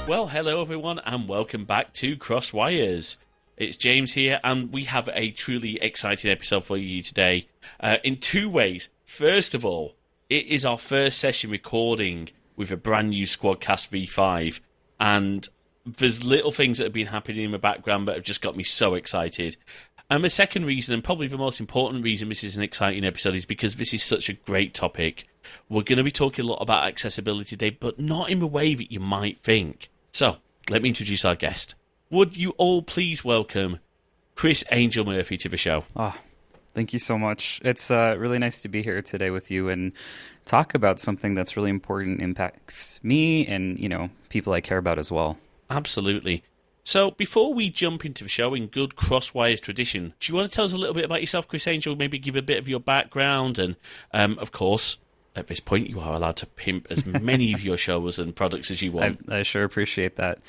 Well, hello everyone, and welcome back to Crosswires. It's James here, and we have a truly exciting episode for you today in two ways. First of all, it is our first session recording with a brand new Squadcast V5, and there's little things that have been happening in the background that have just got me so excited. And the second reason, and probably the most important reason this is an exciting episode, is because this is such a great topic. We're going to be talking a lot about accessibility today, but not in the way that you might think. So, let me introduce our guest. Would you all please welcome Chris Angel Murphy to the show? Oh, thank you so much. It's really nice to be here today with you and talk about something that's really important, impacts me and, people I care about as well. Absolutely. So, before we jump into the show in good Crosswires tradition, do you want to tell us a little bit about yourself, Chris Angel? Maybe give a bit of your background and, of course, at this point, you are allowed to pimp as many of your shows and products as you want. I sure appreciate that.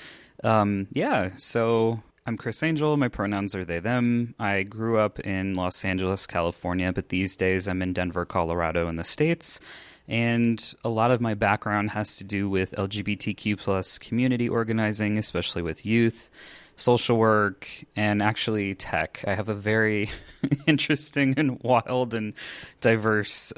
So I'm Chris Angel. My pronouns are they, them. I grew up in Los Angeles, California, but these days I'm in Denver, Colorado in the States. And a lot of my background has to do with LGBTQ plus community organizing, especially with youth, social work, and actually tech. I have a very interesting and wild and diverse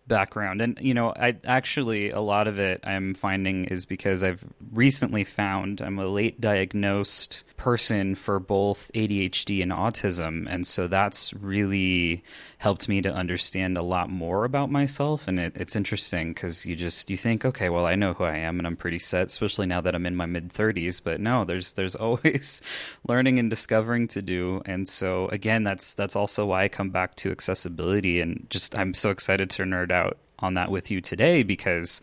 background. And, a lot of it I'm finding is because I've recently found I'm a late diagnosed person for both ADHD and autism. And so that's really helped me to understand a lot more about myself. And it's interesting because you think, okay, well, I know who I am and I'm pretty set, especially now that I'm in my mid-30s. But no, there's always learning and discovering to do. And so, again, that's also why I come back to accessibility. And just I'm so excited to nerd out on that with you today because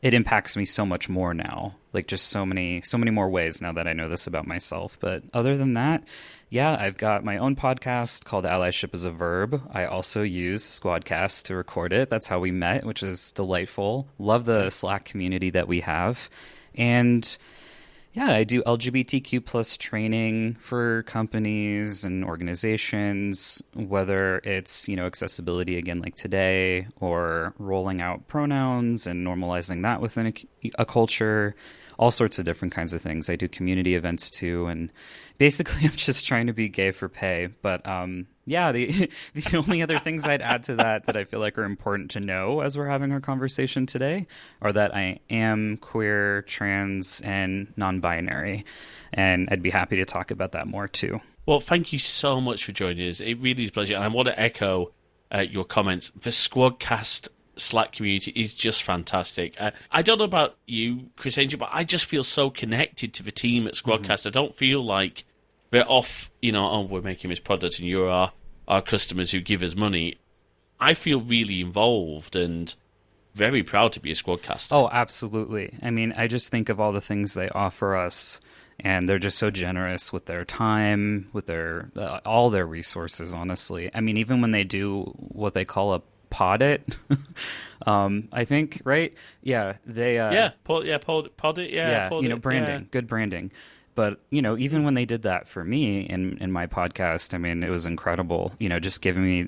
it impacts me so much more now, like just so many more ways now that I know this about myself. But other than that, yeah, I've got my own podcast called Allyship is a Verb. I also use Squadcast to record it. That's how we met, which is delightful. Love the Slack community that we have. And yeah, I do LGBTQ plus training for companies and organizations, whether it's, accessibility again like today or rolling out pronouns and normalizing that within a culture, all sorts of different kinds of things. I do community events too. And basically I'm just trying to be gay for pay. But the only other things I'd add to that I feel like are important to know as we're having our conversation today are that I am queer, trans, and non-binary. And I'd be happy to talk about that more too. Well, thank you so much for joining us. It really is a pleasure. And I want to echo your comments. The Squadcast Slack community is just fantastic. I don't know about you, Chris Angel, but I just feel so connected to the team at Squadcast. Mm-hmm. I don't feel like we're off, we're making this product and you're our customers who give us money. I feel really involved and very proud to be a Squadcaster. Oh, absolutely. I mean, I just think of all the things they offer us, and they're just so generous with their time, with their all their resources, honestly. I mean, even when they do what they call a pod it, I think, right? Yeah, they... pod it, yeah. Branding, good branding. But, even when they did that for me in my podcast, I mean, it was incredible, just giving me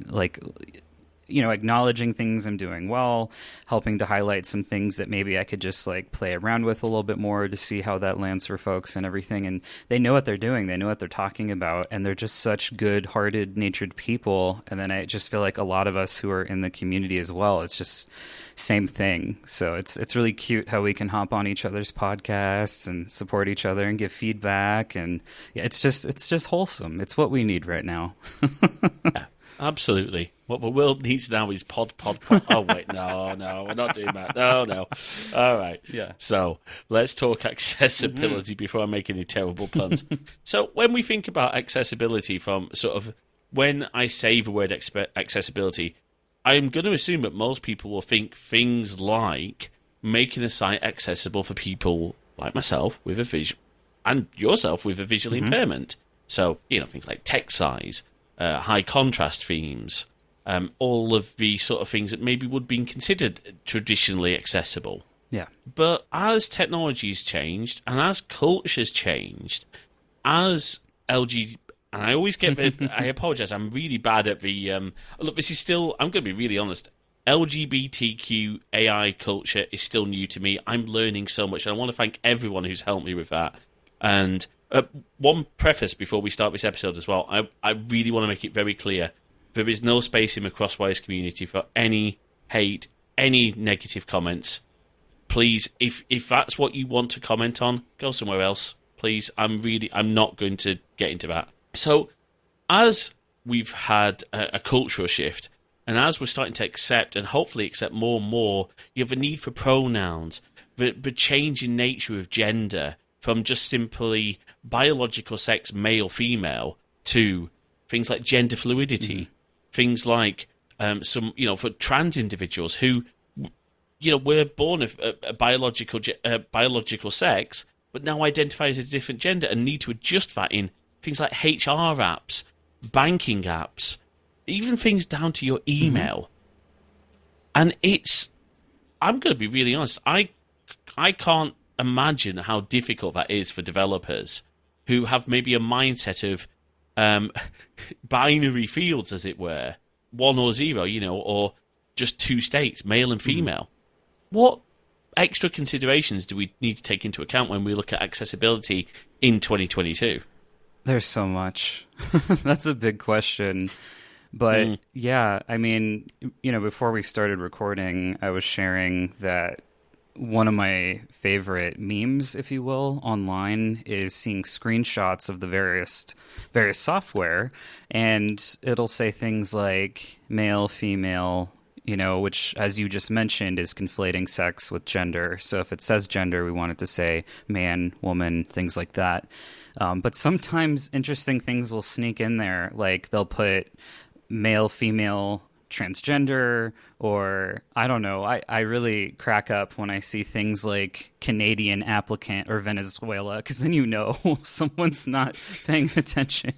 acknowledging things I'm doing well, helping to highlight some things that maybe I could just play around with a little bit more to see how that lands for folks and everything. And they know what they're doing. They know what they're talking about. And they're just such good-hearted, natured people. And then I just feel like a lot of us who are in the community as well, it's just same thing. So it's really cute how we can hop on each other's podcasts and support each other and give feedback. And yeah, it's just wholesome. It's what we need right now. Yeah, absolutely. What the world needs now is pod. Oh, wait, no, we're not doing that. No. All right. Yeah. So let's talk accessibility before I make any terrible puns. So when we think about accessibility from sort of, when I say the word accessibility, I'm going to assume that most people will think things like making a site accessible for people like myself with a visual, and yourself with a visual impairment. So, things like text size, high contrast themes, all of the sort of things that maybe would have been considered traditionally accessible. Yeah. But as technology's changed and as culture's changed, as LGBT, and I always get I apologize, I'm really bad at the... look, this is still... I'm going to be really honest. LGBTQAI culture is still new to me. I'm learning so much, and I want to thank everyone who's helped me with that. And one preface before we start this episode as well, I really want to make it very clear. There is no space in the Crosswires community for any hate, any negative comments. Please, if that's what you want to comment on, go somewhere else. Please, I'm not going to get into that. So, as we've had a cultural shift, and as we're starting to accept, and hopefully accept more and more, you have a need for pronouns, the changing nature of gender, from just simply biological sex, male, female, to things like gender fluidity, things like for trans individuals who, were born of a biological sex, but now identify as a different gender and need to adjust that in things like HR apps, banking apps, even things down to your email. And I'm going to be really honest, I can't imagine how difficult that is for developers who have maybe a mindset of binary fields, as it were, 1 or 0, or just 2 states, male and female. What extra considerations do we need to take into account when we look at accessibility in 2022? There's so much. That's a big question. But yeah, I mean, before we started recording, I was sharing that one of my favorite memes, if you will, online is seeing screenshots of the various software, and it'll say things like male, female, which, as you just mentioned, is conflating sex with gender. So if it says gender, we want it to say man, woman, things like that. But sometimes interesting things will sneak in there, like they'll put male, female, transgender, or I don't know. I really crack up when I see things like Canadian applicant or Venezuela, because then someone's not paying attention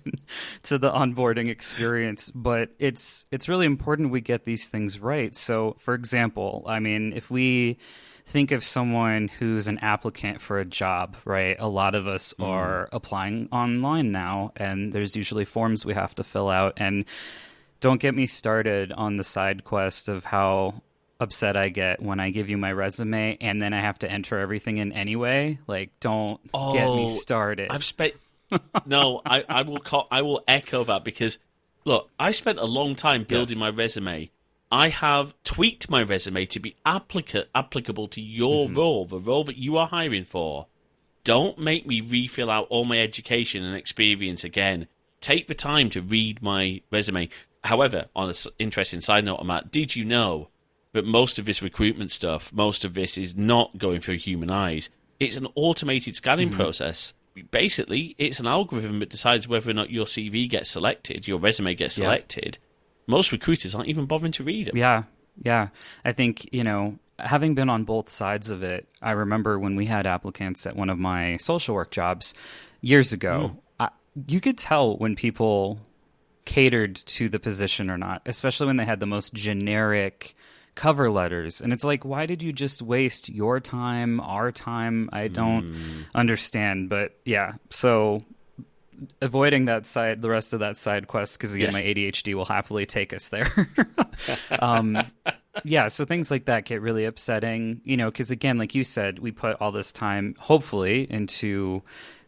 to the onboarding experience. But it's really important we get these things right. So, for example, I mean, if we think of someone who's an applicant for a job, right? A lot of us are applying online now, and there's usually forms we have to fill out. And don't get me started on the side quest of how upset I get when I give you my resume and then I have to enter everything in anyway. Like, don't get me started. I will echo that, because look, I spent a long time building my resume. I have tweaked my resume to be applicable to your role, the role that you are hiring for. Don't make me refill out all my education and experience again. Take the time to read my resume. However, on an interesting side note on that, did you know that most of this recruitment stuff, most of this is not going through human eyes? It's an automated scanning process. Basically, it's an algorithm that decides whether or not your CV gets selected, your resume gets selected. Most recruiters aren't even bothering to read it. Yeah. I think, having been on both sides of it, I remember when we had applicants at one of my social work jobs years ago, you could tell when people catered to the position or not, especially when they had the most generic cover letters. And it's like, why did you just waste your time, our time? I don't understand. But yeah, so avoiding that side, the rest of that side quest, because again, my ADHD will happily take us there. Yeah, so things like that get really upsetting, because again, like you said, we put all this time, hopefully, into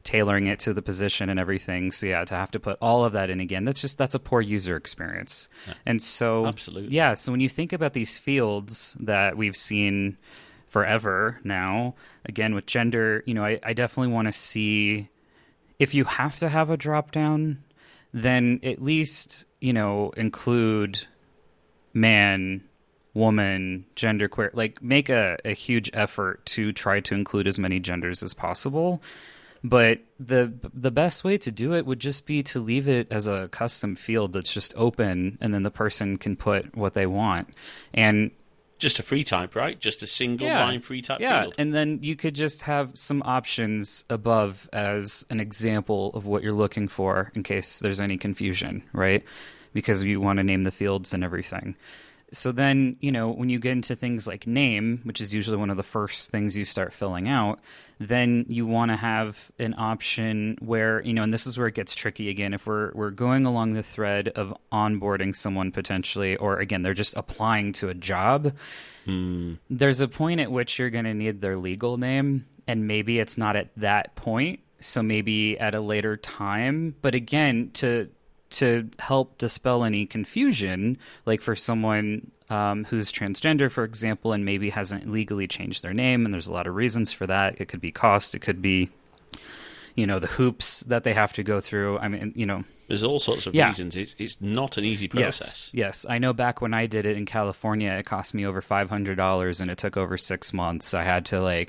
tailoring it to the position and everything. So yeah, to have to put all of that in again, that's a poor user experience. Yeah. And so, absolutely. Yeah, so when you think about these fields that we've seen forever now, again, with gender, I definitely want to see, if you have to have a drop down, then at least, include man, woman, genderqueer, like make a huge effort to try to include as many genders as possible. But the best way to do it would just be to leave it as a custom field that's just open, and then the person can put what they want. And just a free type, right? Just a single line free type field. And then you could just have some options above as an example of what you're looking for in case there's any confusion, right? Because you want to name the fields and everything. So then, when you get into things like name, which is usually one of the first things you start filling out, then you want to have an option where, and this is where it gets tricky again. If we're going along the thread of onboarding someone potentially, or again, they're just applying to a job, there's a point at which you're going to need their legal name, and maybe it's not at that point. So maybe at a later time. But again, to help dispel any confusion, like for someone who's transgender, for example, and maybe hasn't legally changed their name, and there's a lot of reasons for that. It could be cost. It could be, the hoops that they have to go through. I mean, there's all sorts of reasons. It's not an easy process. Yes. I know back when I did it in California, it cost me over $500, and it took over 6 months. I had to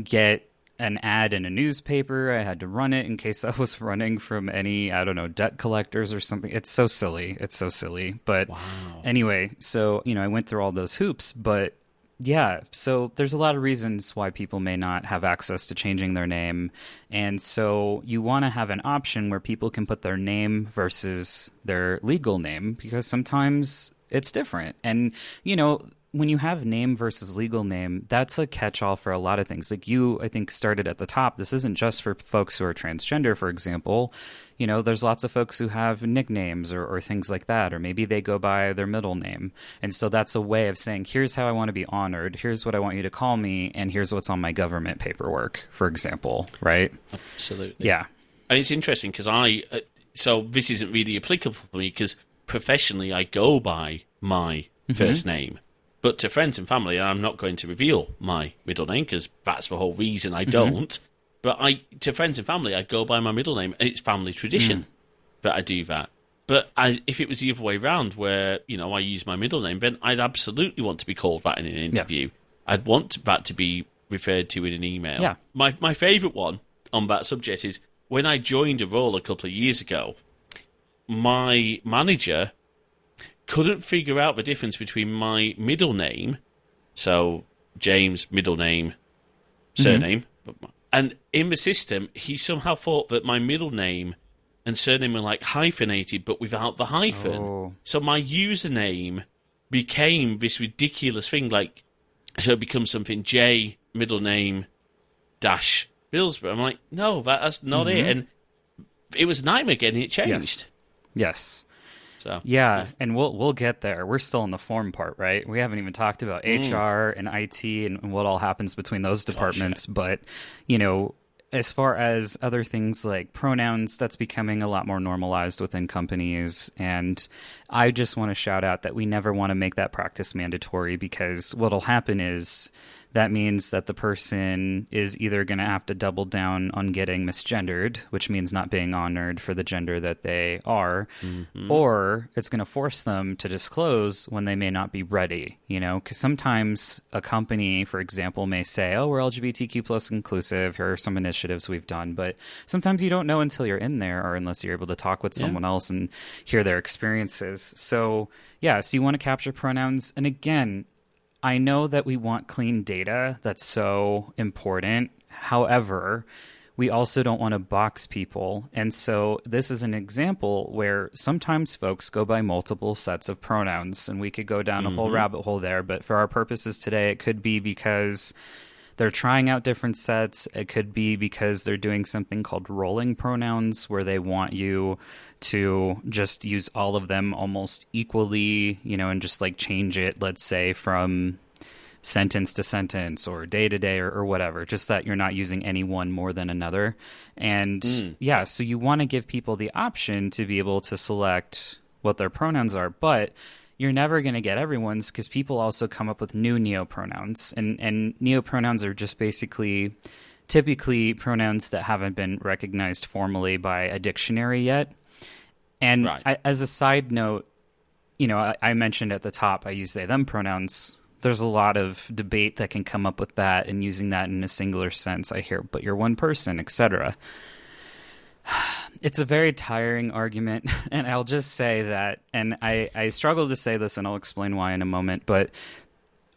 get an ad in a newspaper. I had to run it in case I was running from any, debt collectors or something. It's so silly. But anyway, so, I went through all those hoops, but yeah, so there's a lot of reasons why people may not have access to changing their name. And so you want to have an option where people can put their name versus their legal name, because sometimes it's different. And, when you have name versus legal name, that's a catch-all for a lot of things. Like you, I think, started at the top. This isn't just for folks who are transgender, for example. There's lots of folks who have nicknames or things like that, or maybe they go by their middle name. And so that's a way of saying, here's how I want to be honored, here's what I want you to call me, and here's what's on my government paperwork, for example, right? Absolutely. Yeah. And it's interesting because so this isn't really applicable for me because professionally I go by my first name. But to friends and family, and I'm not going to reveal my middle name because that's the whole reason I don't. But to friends and family, I go by my middle name, and it's family tradition that I do that. But if it was the other way around, where I use my middle name, then I'd absolutely want to be called that in an interview. Yeah. I'd want that to be referred to in an email. Yeah. My favourite one on that subject is when I joined a role a couple of years ago, my manager couldn't figure out the difference between my middle name, so James, middle name, surname, and in the system, he somehow thought that my middle name and surname were hyphenated, but without the hyphen. Oh. So my username became this ridiculous thing, so it becomes something J, middle name, dash, Billsborough. I'm like, no, that's not it. And it was a nightmare getting it changed. Yes. So, yeah, and we'll get there. We're still in the form part, right? We haven't even talked about HR and IT and what all happens between those departments. But, as far as other things like pronouns, that's becoming a lot more normalized within companies. And I just want to shout out that we never want to make that practice mandatory, because what'll happen is that means that the person is either going to have to double down on getting misgendered, which means not being honored for the gender that they are, or it's going to force them to disclose when they may not be ready, because sometimes a company, for example, may say, oh, we're LGBTQ plus inclusive, here are some initiatives we've done, but sometimes you don't know until you're in there, or unless you're able to talk with someone else and hear their experiences. So you want to capture pronouns. And again, I know that we want clean data. That's so important. However, we also don't want to box people. And so this is an example where sometimes folks go by multiple sets of pronouns, and we could go down a whole rabbit hole there. But for our purposes today, it could be because they're trying out different sets. It could be because they're doing something called rolling pronouns, where they want you to just use all of them almost equally, and just change it, let's say, from sentence to sentence or day to day or whatever, just that you're not using any one more than another. And so you want to give people the option to be able to select what their pronouns are, but you're never going to get everyone's, because people also come up with new neopronouns, and neopronouns are just typically pronouns that haven't been recognized formally by a dictionary yet. And as a side note, I mentioned at the top I use they, them pronouns. There's a lot of debate that can come up with that and using that in a singular sense. I hear, but you're one person, etc. It's a very tiring argument, and I'll just say that, and I struggle to say this, and I'll explain why in a moment, but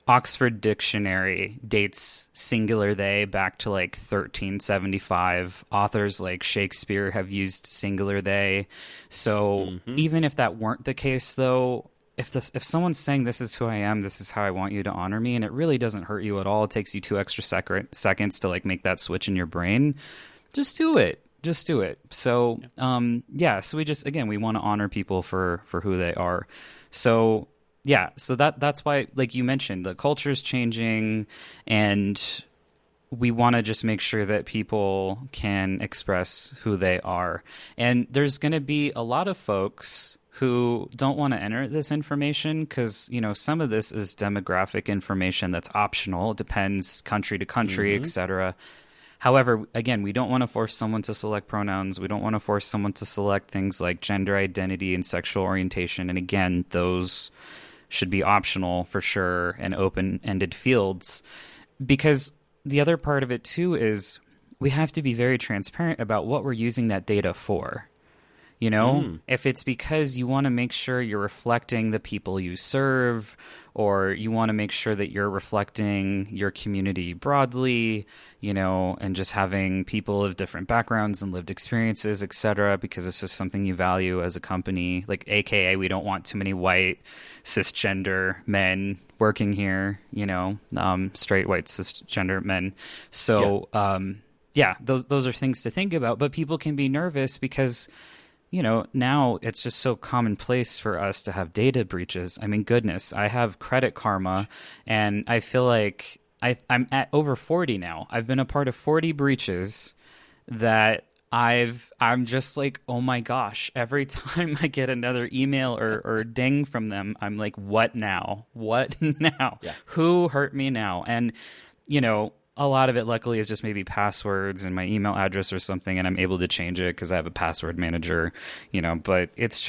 Oxford Dictionary dates singular they back to 1375. Authors like Shakespeare have used singular they. So even if that weren't the case, though, if someone's saying this is who I am, this is how I want you to honor me, and it really doesn't hurt you at all, it takes you 2 extra seconds to like make that switch in your brain, just do it. Just do it. So, so we just, again, we want to honor people for who they are. So, yeah, so that's why, like you mentioned, the culture's changing, and we want to just make sure that people can express who they are. And there's going to be a lot of folks who don't want to enter this information because, you know, some of this is demographic information that's optional. It depends country to country, et cetera. However, again, we don't want to force someone to select pronouns. We don't want to force someone to select things like gender identity and sexual orientation. And again, those should be optional for sure and open-ended fields. Because the other part of it too is we have to be very transparent about what we're using that data for. You know, if it's because you want to make sure you're reflecting the people you serve, or you want to make sure that you're reflecting your community broadly, you know, and just having people of different backgrounds and lived experiences, et cetera, because it's just something you value as a company, like AKA we don't want too many white cisgender men working here, you know, straight white cisgender men. So, those are things to think about, but people can be nervous because, you know, now it's just so commonplace for us to have data breaches. I mean, goodness, I have Credit Karma, and I feel like I'm at over 40 now. I've been a part of 40 breaches that I'm just like, oh my gosh, every time I get another email or ding from them, I'm like, what now? What now? Yeah. Who hurt me now? And, you know, a lot of it, luckily, is just maybe passwords and my email address or something, and I'm able to change it because I have a password manager, you know, but it's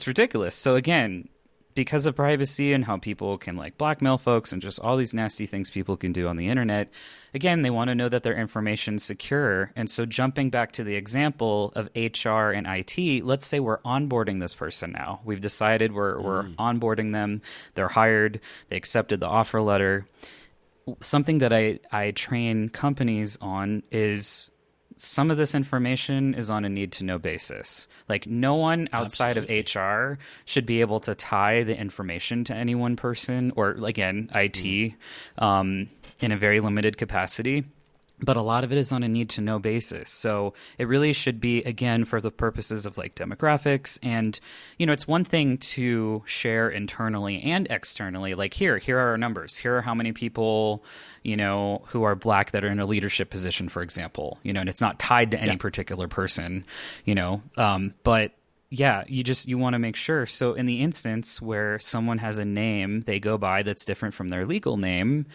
ridiculous. So again, because of privacy and how people can like blackmail folks and just all these nasty things people can do on the internet, again, they want to know that their information's secure. And so jumping back to the example of HR and IT, let's say we're onboarding this person now. We've decided we're onboarding them. They're hired. They accepted the offer letter. Something that I train companies on is some of this information is on a need-to-know basis. Like, no one outside of HR should be able to tie the information to any one person or, again, IT in a very limited capacity. But a lot of it is on a need-to-know basis. So it really should be, again, for the purposes of like demographics. And, you know, it's one thing to share internally and externally. Like here are our numbers. Here are how many people, you know, who are Black that are in a leadership position, for example. You know, and it's not tied to any particular person, you know. But yeah, you want to make sure. So in the instance where someone has a name they go by that's different from their legal name,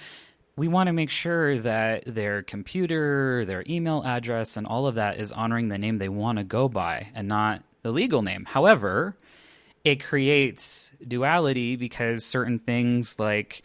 we want to make sure that their computer, their email address, and all of that is honoring the name they want to go by and not the legal name. However, it creates duality because certain things like,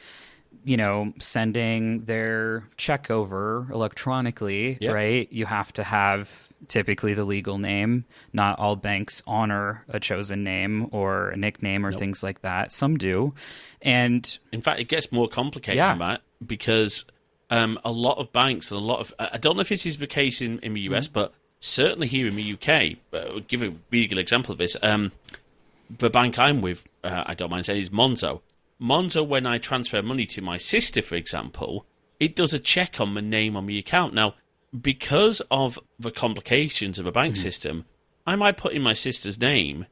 you know, sending their check over electronically, right? You have to have typically the legal name. Not all banks honor a chosen name or a nickname or things like that. Some do. And in fact, it gets more complicated than that. Because a lot of banks and a lot of... I don't know if this is the case in the US, but certainly here in the UK, I'll give a really good example of this. The bank I'm with, I don't mind saying, is Monzo. Monzo, when I transfer money to my sister, for example, it does a check on the name on the account. Now, because of the complications of a bank system, I might put in my sister's name,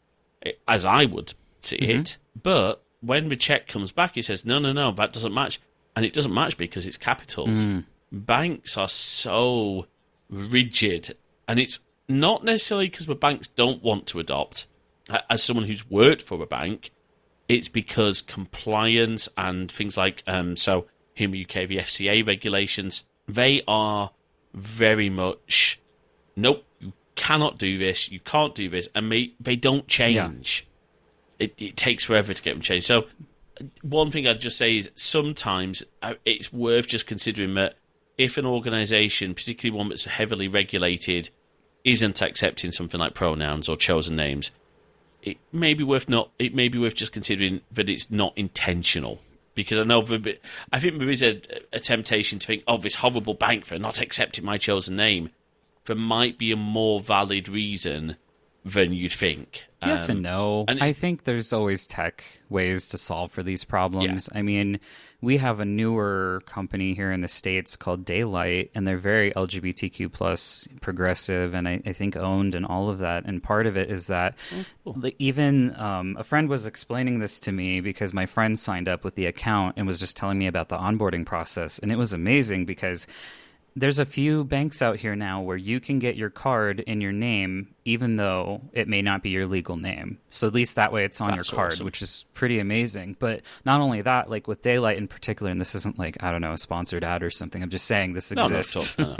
as I would see it, but when the check comes back, it says, no, that doesn't match. And it doesn't match because it's capitals. Banks are so rigid. And it's not necessarily because the banks don't want to adopt. As someone who's worked for a bank, it's because compliance and things like, so here in the UK, the FCA regulations, they are very much, nope, you cannot do this, you can't do this. And they don't change. Yeah. It takes forever to get them changed. So one thing I'd just say is sometimes it's worth just considering that if an organisation, particularly one that's heavily regulated, isn't accepting something like pronouns or chosen names, it may be worth just considering that it's not intentional. Because I think there is a temptation to think, oh, this horrible bank for not accepting my chosen name. There might be a more valid reason than you'd think. Yes and no. and I think there's always tech ways to solve for these problems. I mean, we have a newer company here in the States called Daylight, and they're very LGBTQ plus progressive and I think owned and all of that. And part of it is that even a friend was explaining this to me because my friend signed up with the account and was just telling me about the onboarding process. And it was amazing because there's a few banks out here now where you can get your card in your name, even though it may not be your legal name. So at least that way it's on your card, awesome. Which is pretty amazing. But not only that, like with Daylight in particular, and this isn't like, I don't know, a sponsored ad or something. I'm just saying this exists. No.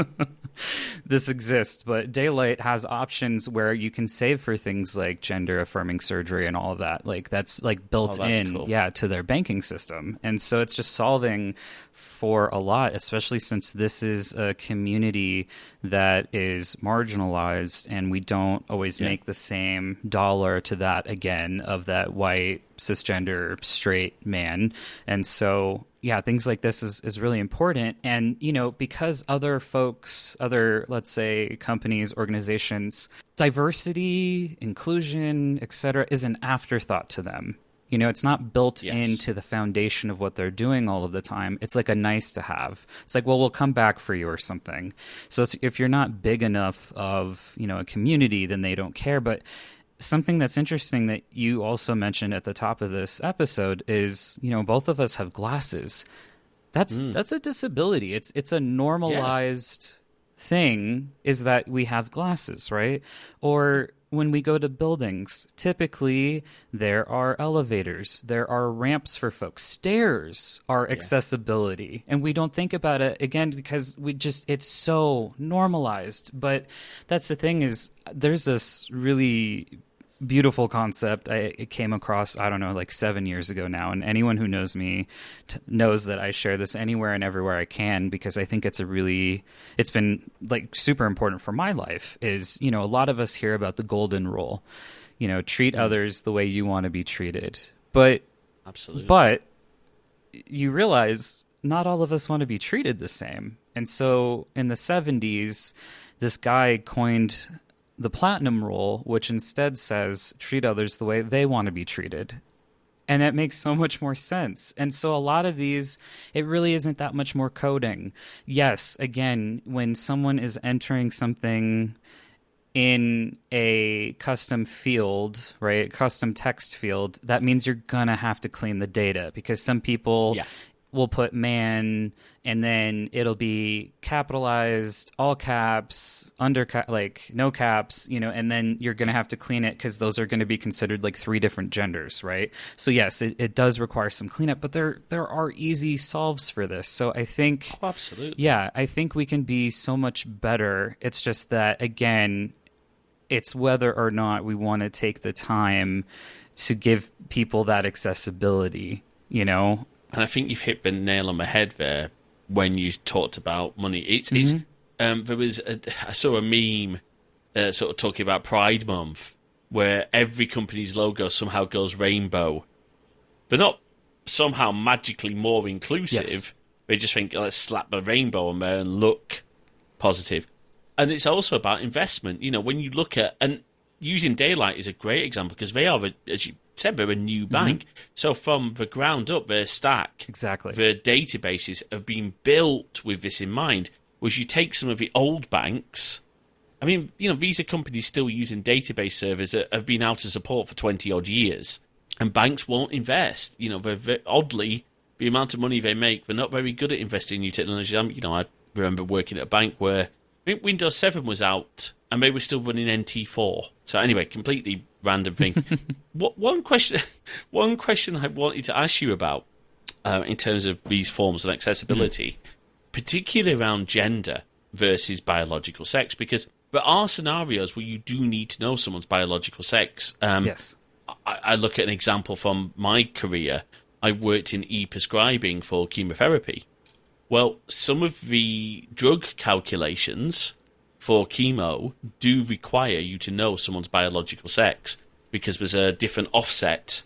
This exists. But Daylight has options where you can save for things like gender affirming surgery and all of that. Like that's like built in, cool. To their banking system. And so it's just solving for a lot, especially since this is a community that is marginalized and we don't always make the same dollar to that again of that white cisgender straight man. And so things like this is really important. And because other folks, let's say companies, organizations, diversity, inclusion, etc., is an afterthought to them. It's not built into the foundation of what they're doing all of the time. It's like a nice to have. It's like, well, we'll come back for you or something. So if you're not big enough of, a community, then they don't care. But something that's interesting that you also mentioned at the top of this episode is, both of us have glasses. That's a disability. It's a normalized thing is that we have glasses, right? Or when we go to buildings, typically there are elevators, there are ramps for folks, stairs are accessibility. And we don't think about it again because it's so normalized. But that's the thing is there's this really beautiful concept I came across, I don't know, like 7 years ago now. And anyone who knows me knows that I share this anywhere and everywhere I can because I think it's been like super important for my life is, a lot of us hear about the golden rule, treat others the way you want to be treated. But absolutely. But you realize not all of us want to be treated the same. And so in the 70s, this guy coined the platinum rule, which instead says treat others the way they want to be treated. And that makes so much more sense. And so a lot of these, it really isn't that much more coding. Yes, again, when someone is entering something in a custom field, right, custom text field, that means you're going to have to clean the data because some people will put man and then it'll be capitalized, all caps, like no caps, and then you're going to have to clean it because those are going to be considered like 3 different genders, right? So yes, it does require some cleanup, but there are easy solves for this. So I think, absolutely, I think we can be so much better. It's just that, again, it's whether or not we want to take the time to give people that accessibility, And I think you've hit the nail on the head there when you talked about money. There was I saw a meme sort of talking about Pride Month where every company's logo somehow goes rainbow. They're not somehow magically more inclusive. Yes. They just think, let's slap the rainbow on there and look positive. And it's also about investment. When you look at, and using Daylight is a great example because they are, as you said, they're a new bank. So from the ground up, their stack, their databases have been built with this in mind. Whereas you take some of the old banks, I mean, these are companies still using database servers that have been out of support for 20 odd years. And banks won't invest. They're oddly, the amount of money they make, they're not very good at investing in new technology. I remember working at a bank where I think Windows 7 was out and they were still running NT4. So anyway, completely random thing. One question I wanted to ask you about in terms of these forms of accessibility, particularly around gender versus biological sex, because there are scenarios where you do need to know someone's biological sex. Yes. I look at an example from my career. I worked in e-prescribing for chemotherapy. Well, some of the drug calculations for chemo do require you to know someone's biological sex because there's a different offset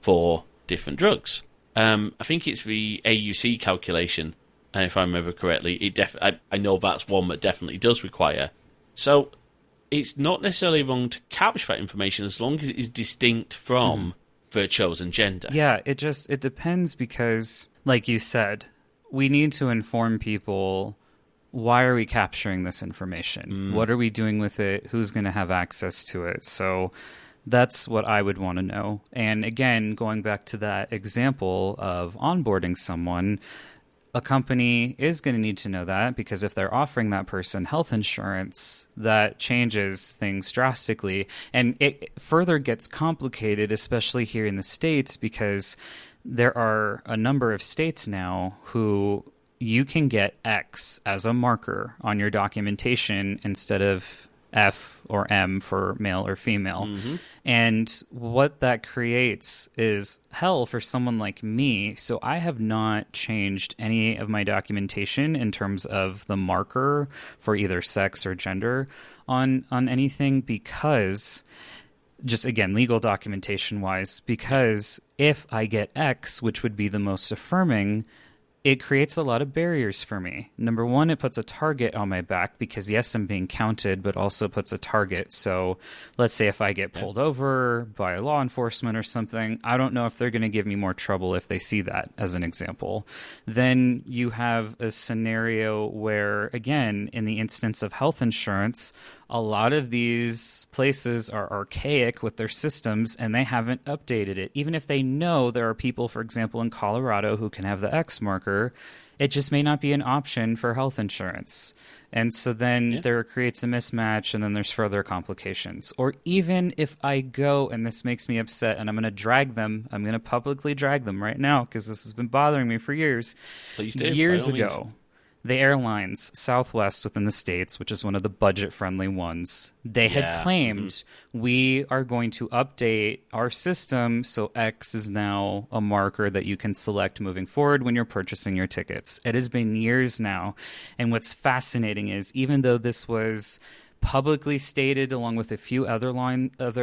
for different drugs. I think it's the AUC calculation, if I remember correctly. I know that's one that definitely does require. So it's not necessarily wrong to capture that information as long as it is distinct from their chosen gender. Yeah, it depends because, like you said, we need to inform people, why are we capturing this information? What are we doing with it? Who's going to have access to it? So that's what I would want to know. And again, going back to that example of onboarding someone, a company is going to need to know that, because if they're offering that person health insurance, that changes things drastically. And it further gets complicated, especially here in the States, because there are a number of states now who you can get X as a marker on your documentation instead of F or M for male or female. And what that creates is hell for someone like me. So I have not changed any of my documentation in terms of the marker for either sex or gender on anything, because just, again, legal documentation wise, because if I get X, which would be the most affirming, it creates a lot of barriers for me. Number one, it puts a target on my back because, yes, I'm being counted, but also puts a target. So let's say if I get pulled over by law enforcement or something, I don't know if they're going to give me more trouble if they see that, as an example. Then you have a scenario where, again, in the instance of health insurance, a lot of these places are archaic with their systems and they haven't updated it. Even if they know there are people, for example, in Colorado who can have the X marker, it just may not be an option for health insurance. And so then there creates a mismatch, and then there's further complications. Or even if I go, and this makes me upset, and I'm going to drag them, I'm going to publicly drag them right now because this has been bothering me for years. Please do. Years ago, the airlines, Southwest within the States, which is one of the budget-friendly ones, they had claimed, we are going to update our system so X is now a marker that you can select moving forward when you're purchasing your tickets. It has been years now, and what's fascinating is, even though this was publicly stated along with a few other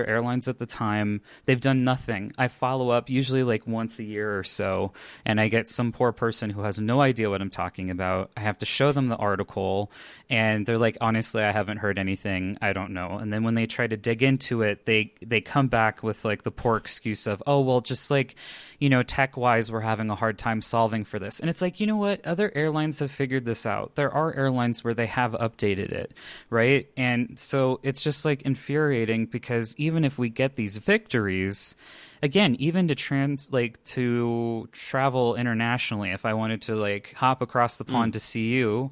airlines at the time, they've done nothing. I follow up usually like once a year or so, and I get some poor person who has no idea what I'm talking about. I have to show them the article, and they're like, honestly, I haven't heard anything. I don't know. And then when they try to dig into it, they come back with like the poor excuse of, oh, well, just like, tech-wise, we're having a hard time solving for this. And it's like, you know what? Other airlines have figured this out. There are airlines where they have updated it, right? And so it's just like infuriating, because even if we get these victories, again, even to travel internationally, if I wanted to like hop across the pond to see you,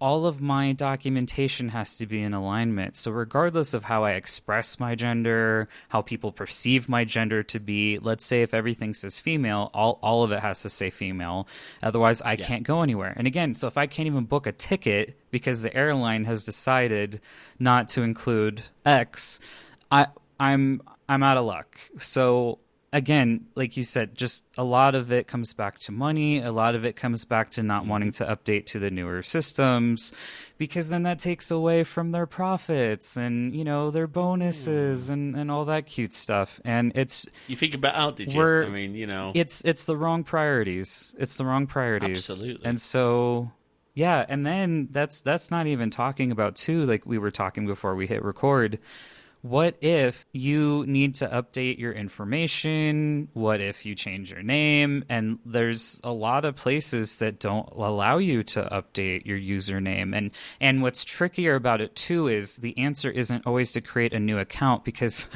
all of my documentation has to be in alignment. So regardless of how I express my gender, how people perceive my gender to be, let's say if everything says female, all of it has to say female. Otherwise, I can't go anywhere. And again, so if I can't even book a ticket because the airline has decided not to include X, I'm out of luck. So again, like you said, just a lot of it comes back to money. A lot of it comes back to not wanting to update to the newer systems, because then that takes away from their profits and, their bonuses and all that cute stuff. And you figured that out, did you? I mean, it's the wrong priorities. It's the wrong priorities. Absolutely. And so, yeah. And then that's not even talking about too, like we were talking before we hit record. What if you need to update your information? What if you change your name? And there's a lot of places that don't allow you to update your username. And what's trickier about it too is the answer isn't always to create a new account, because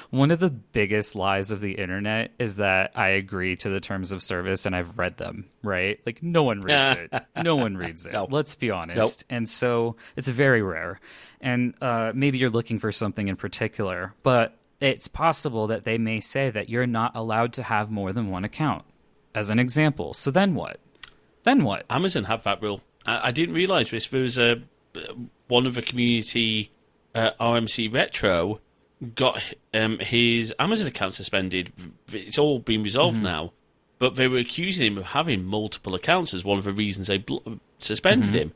one of the biggest lies of the internet is that I agree to the terms of service and I've read them, right? Like no one reads it. No one reads it. Nope. Let's be honest. Nope. And so it's very rare. And maybe you're looking for something in particular, but it's possible that they may say that you're not allowed to have more than one account, as an example. So then what? Amazon have that rule. I didn't realize this. There was one of the community, RMC Retro, got his Amazon account suspended. It's all been resolved now, but they were accusing him of having multiple accounts as one of the reasons they suspended him.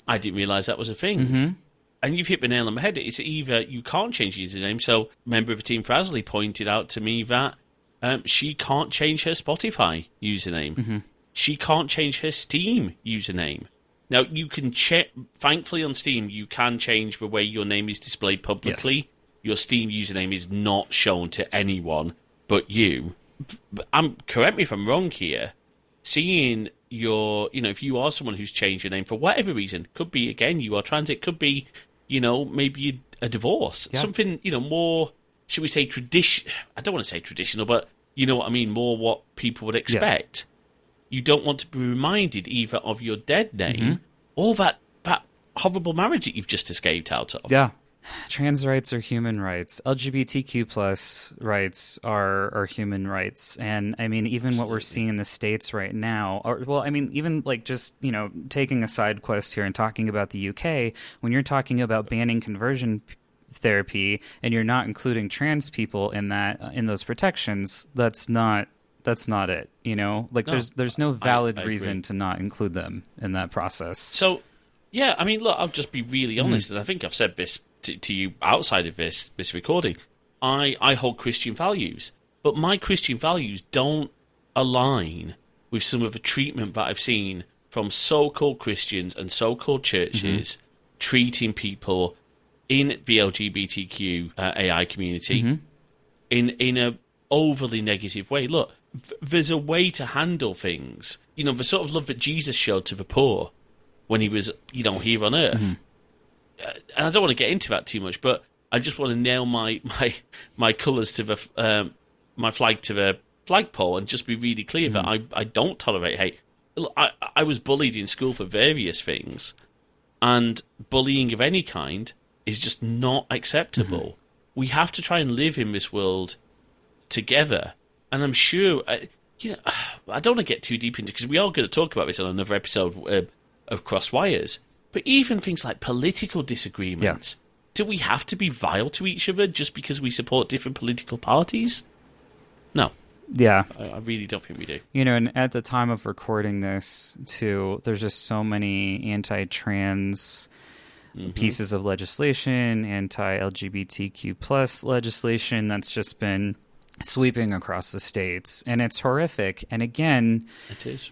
I didn't realize that was a thing. And you've hit the nail on the head. It's either you can't change your username. So, a member of the team, Frasley, pointed out to me that she can't change her Spotify username. She can't change her Steam username. Now, you can check, thankfully on Steam, you can change the way your name is displayed publicly. Yes. Your Steam username is not shown to anyone but you. Correct me if I'm wrong here. Seeing your, if you are someone who's changed your name for whatever reason, could be, again, you are trans, it could be, maybe a divorce. Yeah. Something, more, should we say, I don't want to say traditional, but you know what I mean, more what people would expect. Yeah. You don't want to be reminded either of your dead name or that horrible marriage that you've just escaped out of. Yeah. Trans rights are human rights. LGBTQ plus rights are human rights. And I mean, even Absolutely. What we're seeing in the States right now, even like just, taking a side quest here and talking about the UK, when you're talking about banning conversion therapy and you're not including trans people in those protections, that's not it. There's no valid reason to not include them in that process. So, yeah, I mean, look, I'll just be really honest, and I think I've said this to you outside of this recording. I hold Christian values, but my Christian values don't align with some of the treatment that I've seen from so-called Christians and so-called churches treating people in the LGBTQAI community in a overly negative way. Look, there's a way to handle things. The sort of love that Jesus showed to the poor when he was, here on earth. And I don't want to get into that too much, but I just want to nail my colours to the my flag to the flagpole and just be really clear that I don't tolerate hate. I was bullied in school for various things, and bullying of any kind is just not acceptable. We have to try and live in this world together, and I'm sure I don't want to get too deep into, because we are going to talk about this on another episode of Cross Wires. But even things like political disagreements, do we have to be vile to each other just because we support different political parties? No. Yeah. I really don't think we do. And at the time of recording this, too, there's just so many anti-trans pieces of legislation, anti-LGBTQ plus legislation that's just been sweeping across the states. And it's horrific. And again, it is.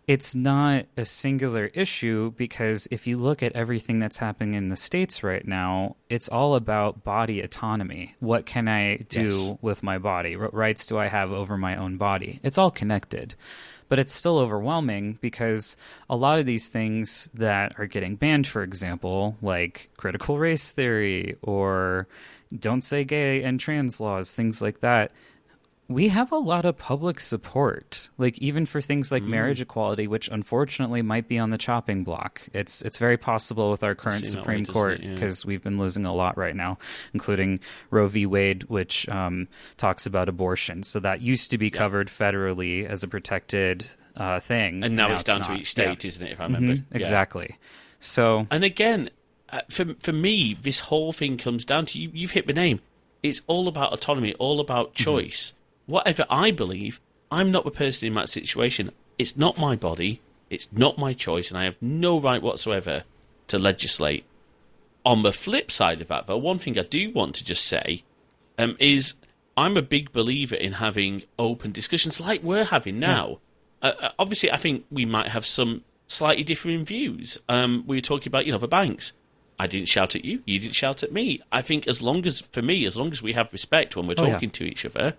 It's not a singular issue, because if you look at everything that's happening in the States right now, it's all about body autonomy. What can I do with my body? What rights do I have over my own body? It's all connected. But it's still overwhelming, because a lot of these things that are getting banned, for example, like critical race theory or don't say gay and trans laws, things like that, we have a lot of public support, like even for things like marriage equality, which unfortunately might be on the chopping block. It's very possible with our current Supreme Court, because we've been losing a lot right now, including Roe v. Wade, which talks about abortion. So that used to be covered federally as a protected thing. And now it's down to each state, isn't it, if I remember? Exactly. So, and again, for me, this whole thing comes down to, you've hit the name. It's all about autonomy, all about choice. Whatever I believe, I'm not the person in that situation. It's not my body. It's not my choice, and I have no right whatsoever to legislate. On the flip side of that, though, one thing I do want to just say is I'm a big believer in having open discussions like we're having now. Obviously, I think we might have some slightly differing views. We were talking about, the banks. I didn't shout at you. You didn't shout at me. I think as long as we have respect when we're talking to each other,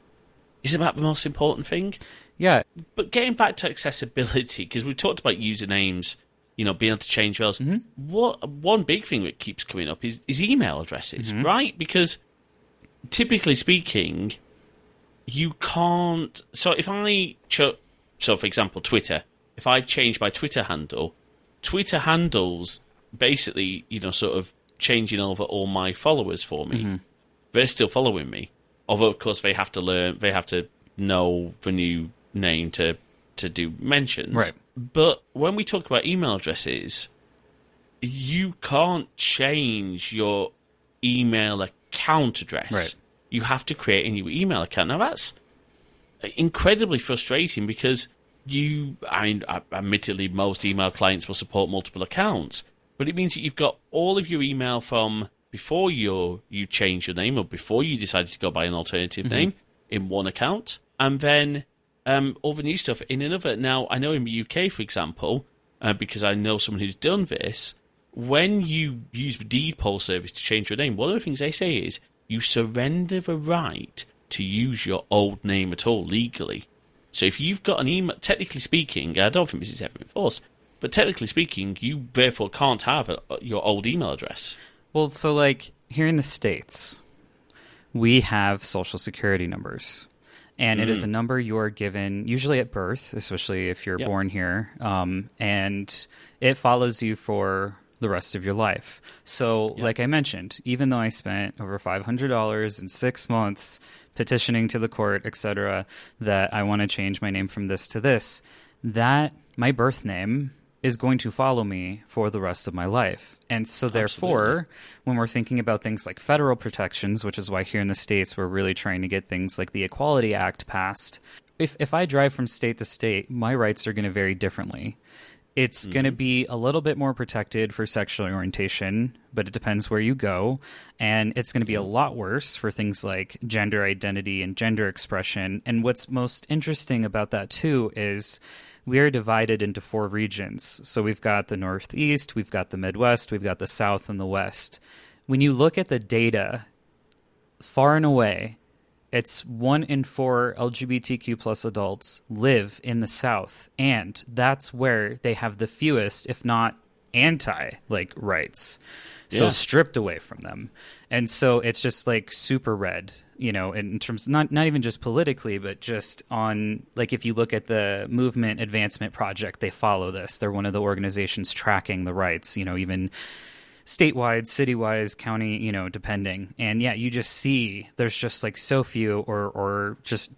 is about the most important thing. Yeah. But getting back to accessibility, because we talked about usernames, being able to change those. One big thing that keeps coming up is email addresses, right? Because typically speaking, you can't. So if for example, Twitter. If I change my Twitter handles basically, sort of changing over all my followers for me. They're still following me. Although, of course, they have to know the new name to do mentions. Right. But when we talk about email addresses, you can't change your email account address. Right. You have to create a new email account. Now, that's incredibly frustrating, because admittedly, most email clients will support multiple accounts, but it means that you've got all of your email from before you change your name, or before you decided to go by an alternative name, in one account, and then all the new stuff in another. Now, I know in the UK, for example, because I know someone who's done this. When you use the deed poll service to change your name, one of the things they say is you surrender the right to use your old name at all legally. So if you've got an email, technically speaking, I don't think this is ever enforced, but technically speaking, you therefore can't have your old email address. Well, so like here in the States, we have social security numbers. And it is a number you are given usually at birth, especially if you're born here. And it follows you for the rest of your life. So like I mentioned, even though I spent over $500 in 6 months petitioning to the court, etc., that I want to change my name from this to this, that my birth name is going to follow me for the rest of my life. And so therefore, when we're thinking about things like federal protections, which is why here in the States we're really trying to get things like the Equality Act passed, if I drive from state to state, my rights are going to vary differently. It's going to be a little bit more protected for sexual orientation, but it depends where you go. And it's going to be a lot worse for things like gender identity and gender expression. And what's most interesting about that, too, is we are divided into 4 regions. So we've got the Northeast, we've got the Midwest, we've got the South and the West. When you look at the data, far and away, it's 1 in 4 LGBTQ plus adults live in the South, and that's where they have the fewest, if not rights. So stripped away from them. And so it's just like super red, in terms, not even just politically, but just on, like, if you look at the Movement Advancement Project, they follow this. They're one of the organizations tracking the rights, even statewide, citywide, county, depending. And you just see there's just like so few or just,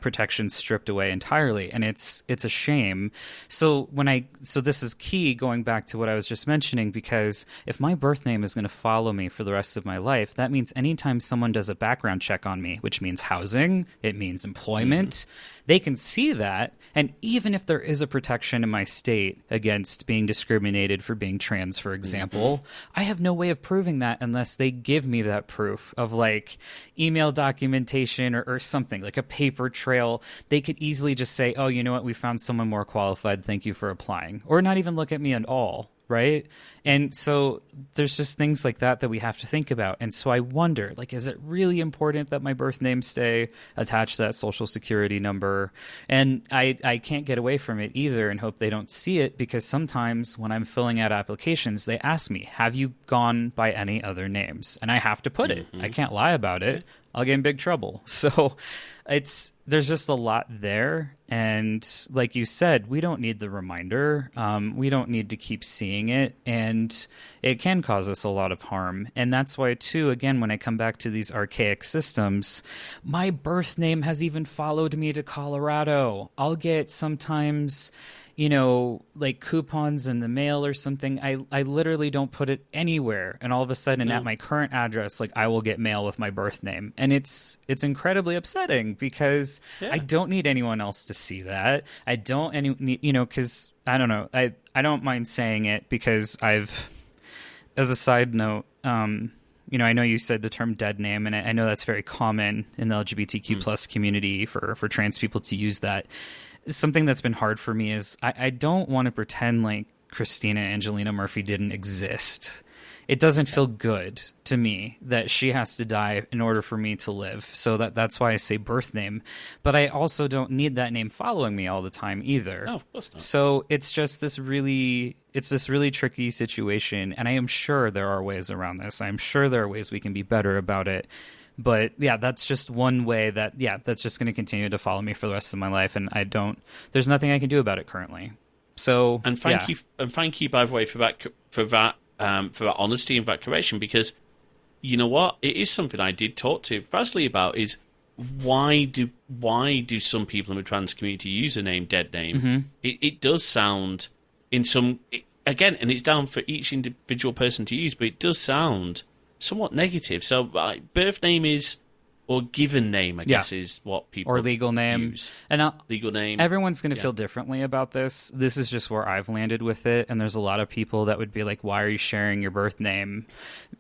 protections stripped away entirely. And it's a shame. So this is key, going back to what I was just mentioning, because if my birth name is going to follow me for the rest of my life, that means anytime someone does a background check on me, which means housing, it means employment, they can see that. And even if there is a protection in my state against being discriminated for being trans, for example, I have no way of proving that unless they give me that proof of like email documentation or something, like a paper trail. They could easily just say, oh, you know what, we found someone more qualified, thank you for applying, or not even look at me at all. Right? And so there's just things like that we have to think about. And so I wonder, like, is it really important that my birth name stay attached to that social security number? And I can't get away from it either and hope they don't see it, because sometimes when I'm filling out applications, they ask me, have you gone by any other names? And I have to put it. I can't lie about it. I'll get in big trouble. So there's just a lot there. And like you said, we don't need the reminder. We don't need to keep seeing it. And it can cause us a lot of harm. And that's why, too, again, when I come back to these archaic systems, my birth name has even followed me to Colorado. I'll get sometimes, like coupons in the mail or something. I literally don't put it anywhere. And all of a sudden at my current address, like, I will get mail with my birth name. And it's incredibly upsetting, because I don't need anyone else to see that. I don't because I don't know. I don't mind saying it, because as a side note, I know you said the term dead name, and I know that's very common in the LGBTQ plus community for trans people to use that. Something that's been hard for me is I don't want to pretend like Christina Angelina Murphy didn't exist. It doesn't feel good to me that she has to die in order for me to live. So that's why I say birth name. But I also don't need that name following me all the time either. No, of course not. So it's just this really tricky situation. And I am sure there are ways around this. I'm sure there are ways we can be better about it. But that's just one way that's just going to continue to follow me for the rest of my life. And there's nothing I can do about it currently. So, and thank you, by the way, for that honesty and that correction, because you know what, it is something I did talk to Frasley about, is why do some people in the trans community use the name dead name? It does sound again, and it's down for each individual person to use, but it does sound somewhat negative. So birth name is or given name, I guess, is what people or legal name use. And legal name. Everyone's going to feel differently about this. This is just where I've landed with it. And there's a lot of people that would be like, why are you sharing your birth name?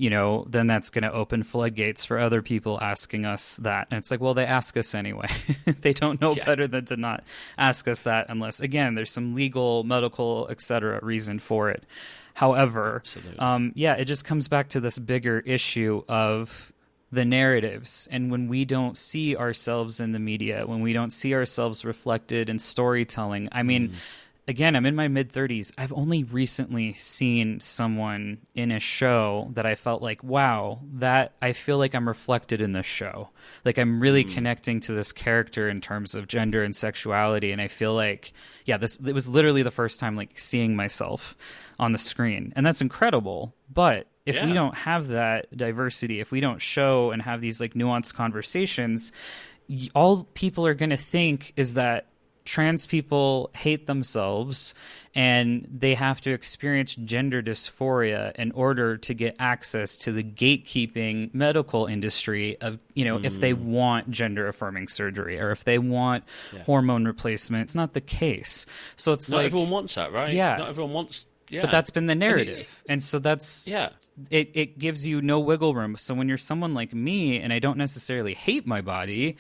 Then that's going to open floodgates for other people asking us that. And it's like, well, they ask us anyway. They don't know better than to not ask us that unless, again, there's some legal, medical, etc. reason for it. However, it just comes back to this bigger issue of the narratives. And when we don't see ourselves in the media, when we don't see ourselves reflected in storytelling, I mean, again, I'm in my mid-30s. I've only recently seen someone in a show that I felt like, wow, that I feel like I'm reflected in this show. Like I'm really connecting to this character in terms of gender and sexuality. And I feel like, it was literally the first time like seeing myself on the screen. And that's incredible. But if we don't have that diversity, if we don't show and have these like nuanced conversations, all people are going to think is that trans people hate themselves and they have to experience gender dysphoria in order to get access to the gatekeeping medical industry of, if they want gender affirming surgery or if they want hormone replacement. It's not the case. So it's not everyone wants that, right? Yeah. Not everyone wants. Yeah. But that's been the narrative. And so that's, it gives you no wiggle room. So when you're someone like me and I don't necessarily hate my body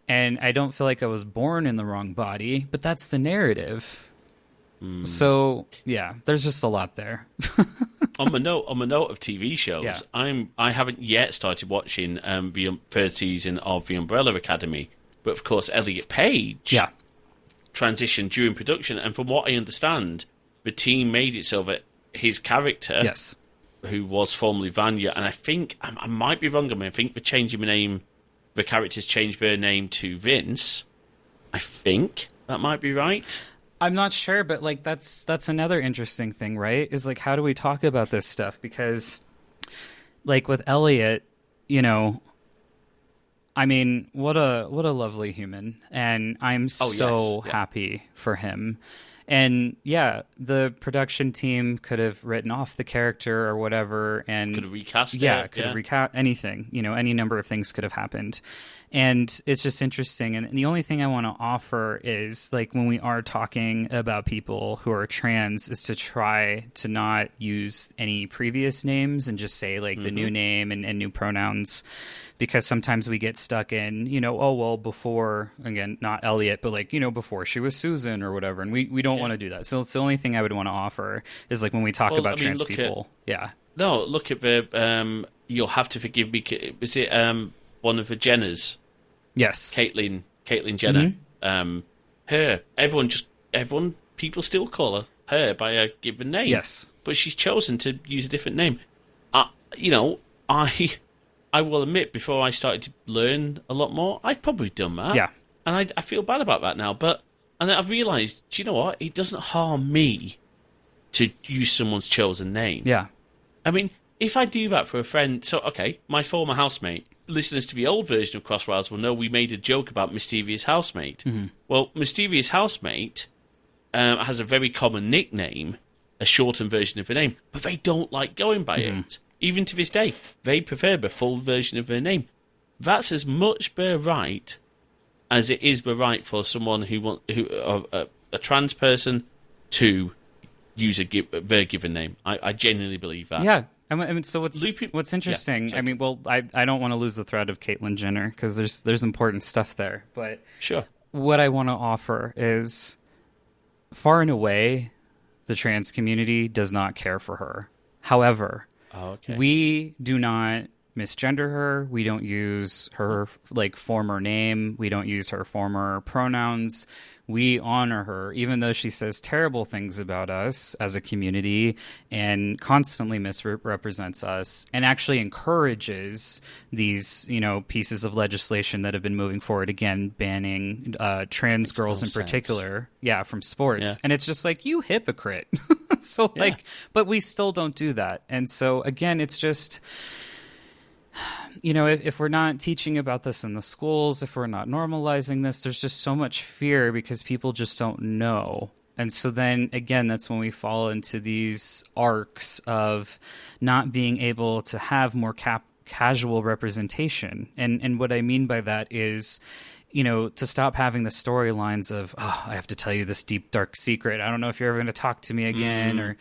and I don't feel like I was born in the wrong body, but that's the narrative. So there's just a lot there. on the note of TV shows, I haven't yet started watching the third season of The Umbrella Academy, but of course Elliot Page transitioned during production, and from what I understand, the team made it so that his character, who was formerly Vanya, and I think, I might be wrong, I think the characters changed their name to Vince. I think that might be right. I'm not sure, but like that's another interesting thing, right? Is like, how do we talk about this stuff? Because like with Elliot, I mean, what a lovely human, and I'm happy for him. And the production team could have written off the character or whatever, and could have recast could have recast anything. Any number of things could have happened. And it's just interesting. And the only thing I want to offer is, like, when we are talking about people who are trans, is to try to not use any previous names and just say, like, the new name and new pronouns. Because sometimes we get stuck in, before, again, not Elliot, but like, before she was Susan or whatever. And we don't want to do that. So it's the only thing I would want to offer is like when we talk about trans people. No, look at the, you'll have to forgive me. Was it one of the Jenners? Yes. Caitlyn Jenner. People still call her by a given name. Yes. But she's chosen to use a different name. I will admit, before I started to learn a lot more, I've probably done that. Yeah. And I feel bad about that now. And I've realised, do you know what? It doesn't harm me to use someone's chosen name. Yeah. I mean, if I do that for a friend... So, okay, my former housemate, listeners to the old version of Crosswires will know we made a joke about Mysterious Housemate. Mm-hmm. Well, Mysterious Housemate has a very common nickname, a shortened version of the name, but they don't like going by it. Even to this day, they prefer the full version of their name. That's as much their right as it is the right for someone a trans person to use their given name. I genuinely believe that. Yeah. I mean, so what's interesting? Yeah, I mean, well, I don't want to lose the thread of Caitlyn Jenner because there's important stuff there. But sure, what I want to offer is, far and away, the trans community does not care for her. However, we do not misgender her. We don't use her former name. We don't use her former pronouns. We honor her, even though she says terrible things about us as a community and constantly misrepresents us and actually encourages these, pieces of legislation that have been moving forward, again, banning trans girls in particular, from sports. Yeah. And it's just like, you hypocrite. So but we still don't do that. And so again, it's just, if we're not teaching about this in the schools, if we're not normalizing this, there's just so much fear because people just don't know. And so then, again, that's when we fall into these arcs of not being able to have more casual representation. And what I mean by that is, to stop having the storylines of, oh, I have to tell you this deep, dark secret. I don't know if you're ever going to talk to me again, or,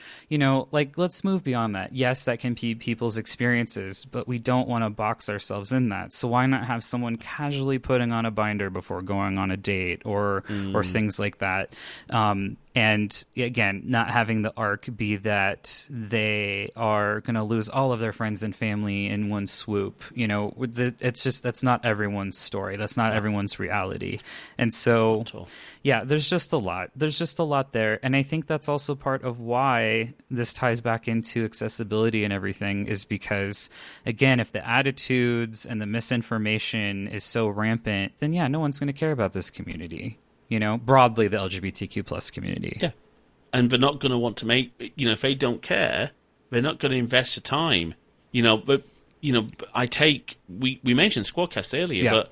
let's move beyond that. Yes, that can be people's experiences, but we don't want to box ourselves in that. So why not have someone casually putting on a binder before going on a date or things like that? And again, not having the arc be that they are going to lose all of their friends and family in one swoop. That's not everyone's story. That's not everyone's reality. And so, yeah, there's just a lot. There's just a lot there. And I think that's also part of why this ties back into accessibility and everything, is because, again, if the attitudes and the misinformation is so rampant, then yeah, no one's going to care about this community. Broadly the LGBTQ plus community. Yeah. And they're not going to want to make, if they don't care, they're not going to invest the time, but, we mentioned Squadcast earlier, but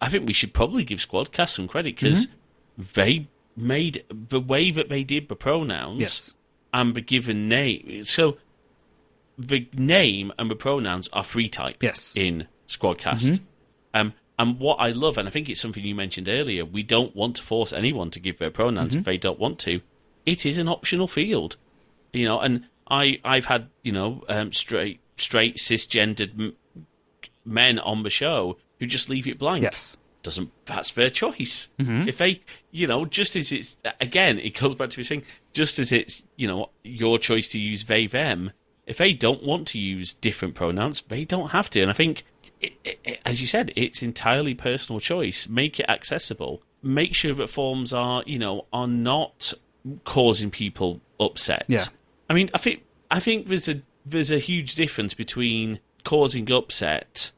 I think we should probably give Squadcast some credit because they made the way that they did the pronouns and the given name. So the name and the pronouns are free type in Squadcast. And what I love, and I think it's something you mentioned earlier, we don't want to force anyone to give their pronouns if they don't want to. It is an optional field, and I've had, straight cisgendered men on the show who just leave it blank. Yes. That's their choice. If they, just as it's, again, it goes back to the thing, just as it's, your choice to use they, them, if they don't want to use different pronouns, they don't have to. And I think, as you said, it's entirely personal choice. Make it accessible. Make sure that forms are not causing people upset. Yeah. I mean, I think there's a huge difference between causing upset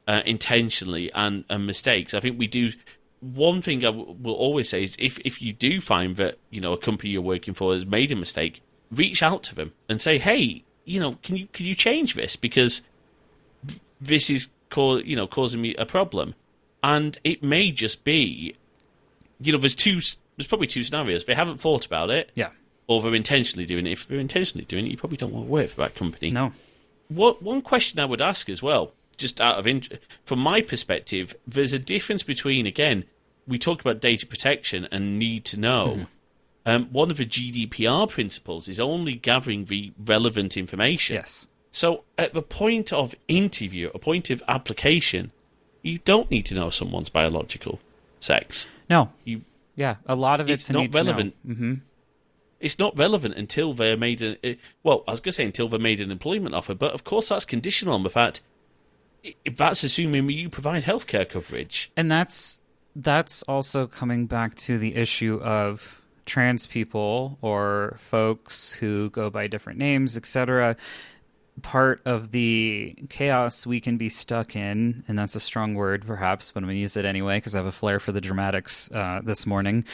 intentionally and mistakes. I think we do. One thing I will always say is if you do find that a company you're working for has made a mistake, reach out to them and say, hey, can you change this, because this is causing me a problem. And it may just be, there's probably two scenarios. They haven't thought about it, or they're intentionally doing it. If they're intentionally doing it, you probably don't want to work for that company. No. One question I would ask as well, just from my perspective, there's a difference between, again, we talk about data protection and need to know. One of the GDPR principles is only gathering the relevant information. Yes. So at the point of interview, a point of application, you don't need to know someone's biological sex. No. A lot of it's not relevant. It's not relevant until they're made until they're made an employment offer. But of course, that's conditional on the fact that's assuming you provide healthcare coverage. And that's also coming back to the issue of trans people or folks who go by different names, etc. Part of the chaos we can be stuck in, and that's a strong word perhaps, but I'm going to use it anyway because I have a flair for the dramatics this morning,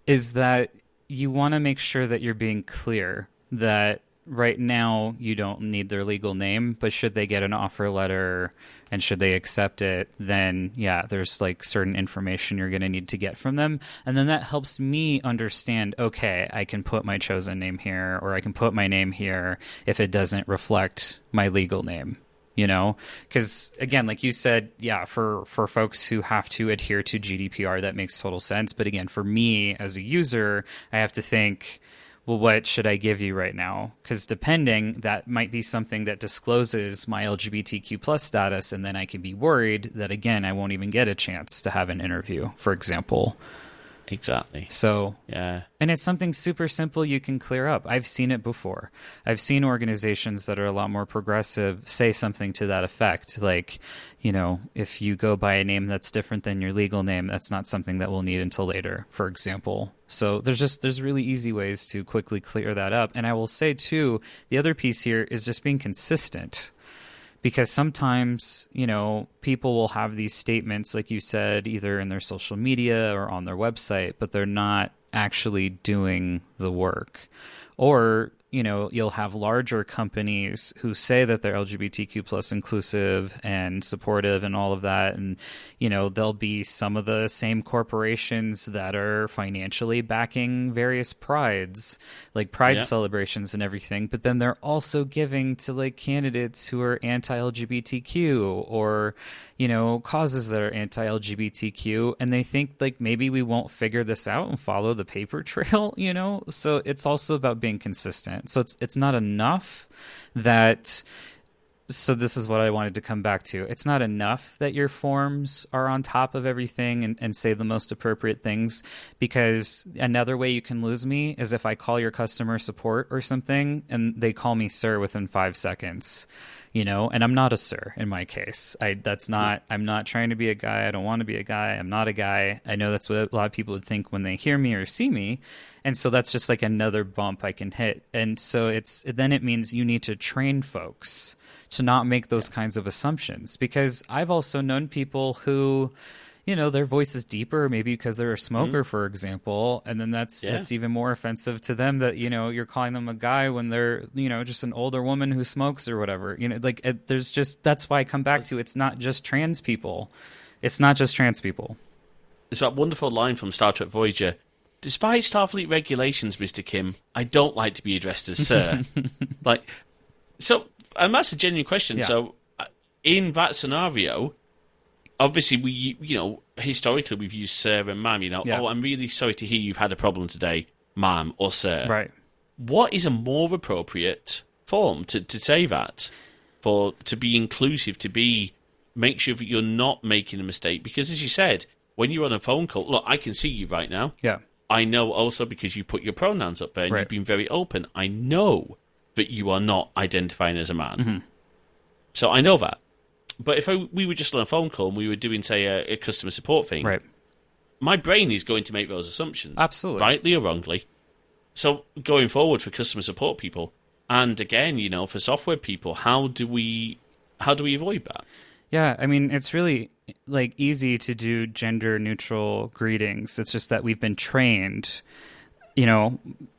is that you want to make sure that you're being clear that right now you don't need their legal name, but should they get an offer letter and should they accept it, then there's certain information you're going to need to get from them. And then that helps me understand, okay, I can put my chosen name here, or I can put my name here if it doesn't reflect my legal name. Because again, like you said, for folks who have to adhere to GDPR, that makes total sense. But again, for me as a user, I have to think, well, what should I give you right now? Because depending, that might be something that discloses my LGBTQ plus status, and then I could be worried that, again, I won't even get a chance to have an interview, for example. Exactly. So, yeah. And it's something super simple you can clear up. I've seen it before. I've seen organizations that are a lot more progressive say something to that effect. Like, if you go by a name that's different than your legal name, that's not something that we'll need until later, for example. So there's really easy ways to quickly clear that up. And I will say, too, the other piece here is just being consistent. Because sometimes, people will have these statements, like you said, either in their social media or on their website, but they're not actually doing the work. Or you'll have larger companies who say that they're LGBTQ plus inclusive and supportive and all of that. And, there'll be some of the same corporations that are financially backing various prides, like pride celebrations and everything. But then they're also giving to like candidates who are anti-LGBTQ or, causes that are anti-LGBTQ. And they think like maybe we won't figure this out and follow the paper trail, So it's also about being consistent. So it's not enough that. So this is what I wanted to come back to. It's not enough that your forms are on top of everything and say the most appropriate things, because another way you can lose me is if I call your customer support or something and they call me sir within 5 seconds, and I'm not a sir in my case. I'm not trying to be a guy. I don't want to be a guy. I'm not a guy. I know that's what a lot of people would think when they hear me or see me. And so that's just like another bump I can hit. And so it means you need to train folks to not make those kinds of assumptions, because I've also known people who, their voice is deeper, maybe because they're a smoker, for example, and then that's even more offensive to them that, you're calling them a guy when they're, just an older woman who smokes or whatever. That's why I come back to it's not just trans people. It's not just trans people. It's that wonderful line from Star Trek Voyager. Despite Starfleet regulations, Mr. Kim, I don't like to be addressed as sir. And that's a genuine question. Yeah. So, in that scenario, obviously we, historically we've used sir and ma'am. Oh, I'm really sorry to hear you've had a problem today, ma'am or sir. Right. What is a more appropriate form to say that, to be inclusive, make sure that you're not making a mistake? Because as you said, when you're on a phone call, look, I can see you right now. Yeah. I know also because you put your pronouns up there and you've been very open. I know that you are not identifying as a man. Mm-hmm. So I know that. But if we were just on a phone call and we were doing, say, a customer support thing, my brain is going to make those assumptions. Absolutely. Rightly or wrongly. So going forward for customer support people, and again, for software people, how do we avoid that? Yeah, I mean, it's really easy to do gender neutral greetings. It's just that we've been trained,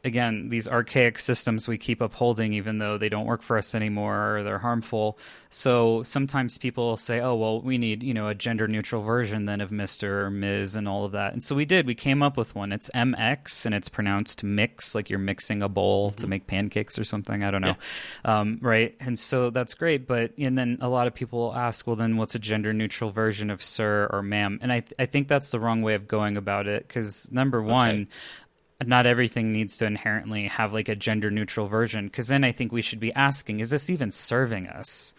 again, these archaic systems we keep upholding even though they don't work for us anymore or they're harmful. So sometimes people say, oh, well, we need, a gender neutral version then of Mr. or Ms. and all of that. And so we came up with one. It's MX and it's pronounced mix, like you're mixing a bowl to make pancakes or something. I don't know. Yeah. Right. And so that's great. And then a lot of people ask, well, then what's a gender neutral version of sir or ma'am? And I think that's the wrong way of going about it, because number one, not everything needs to inherently have a gender neutral version, because then I think we should be asking, is this even serving us?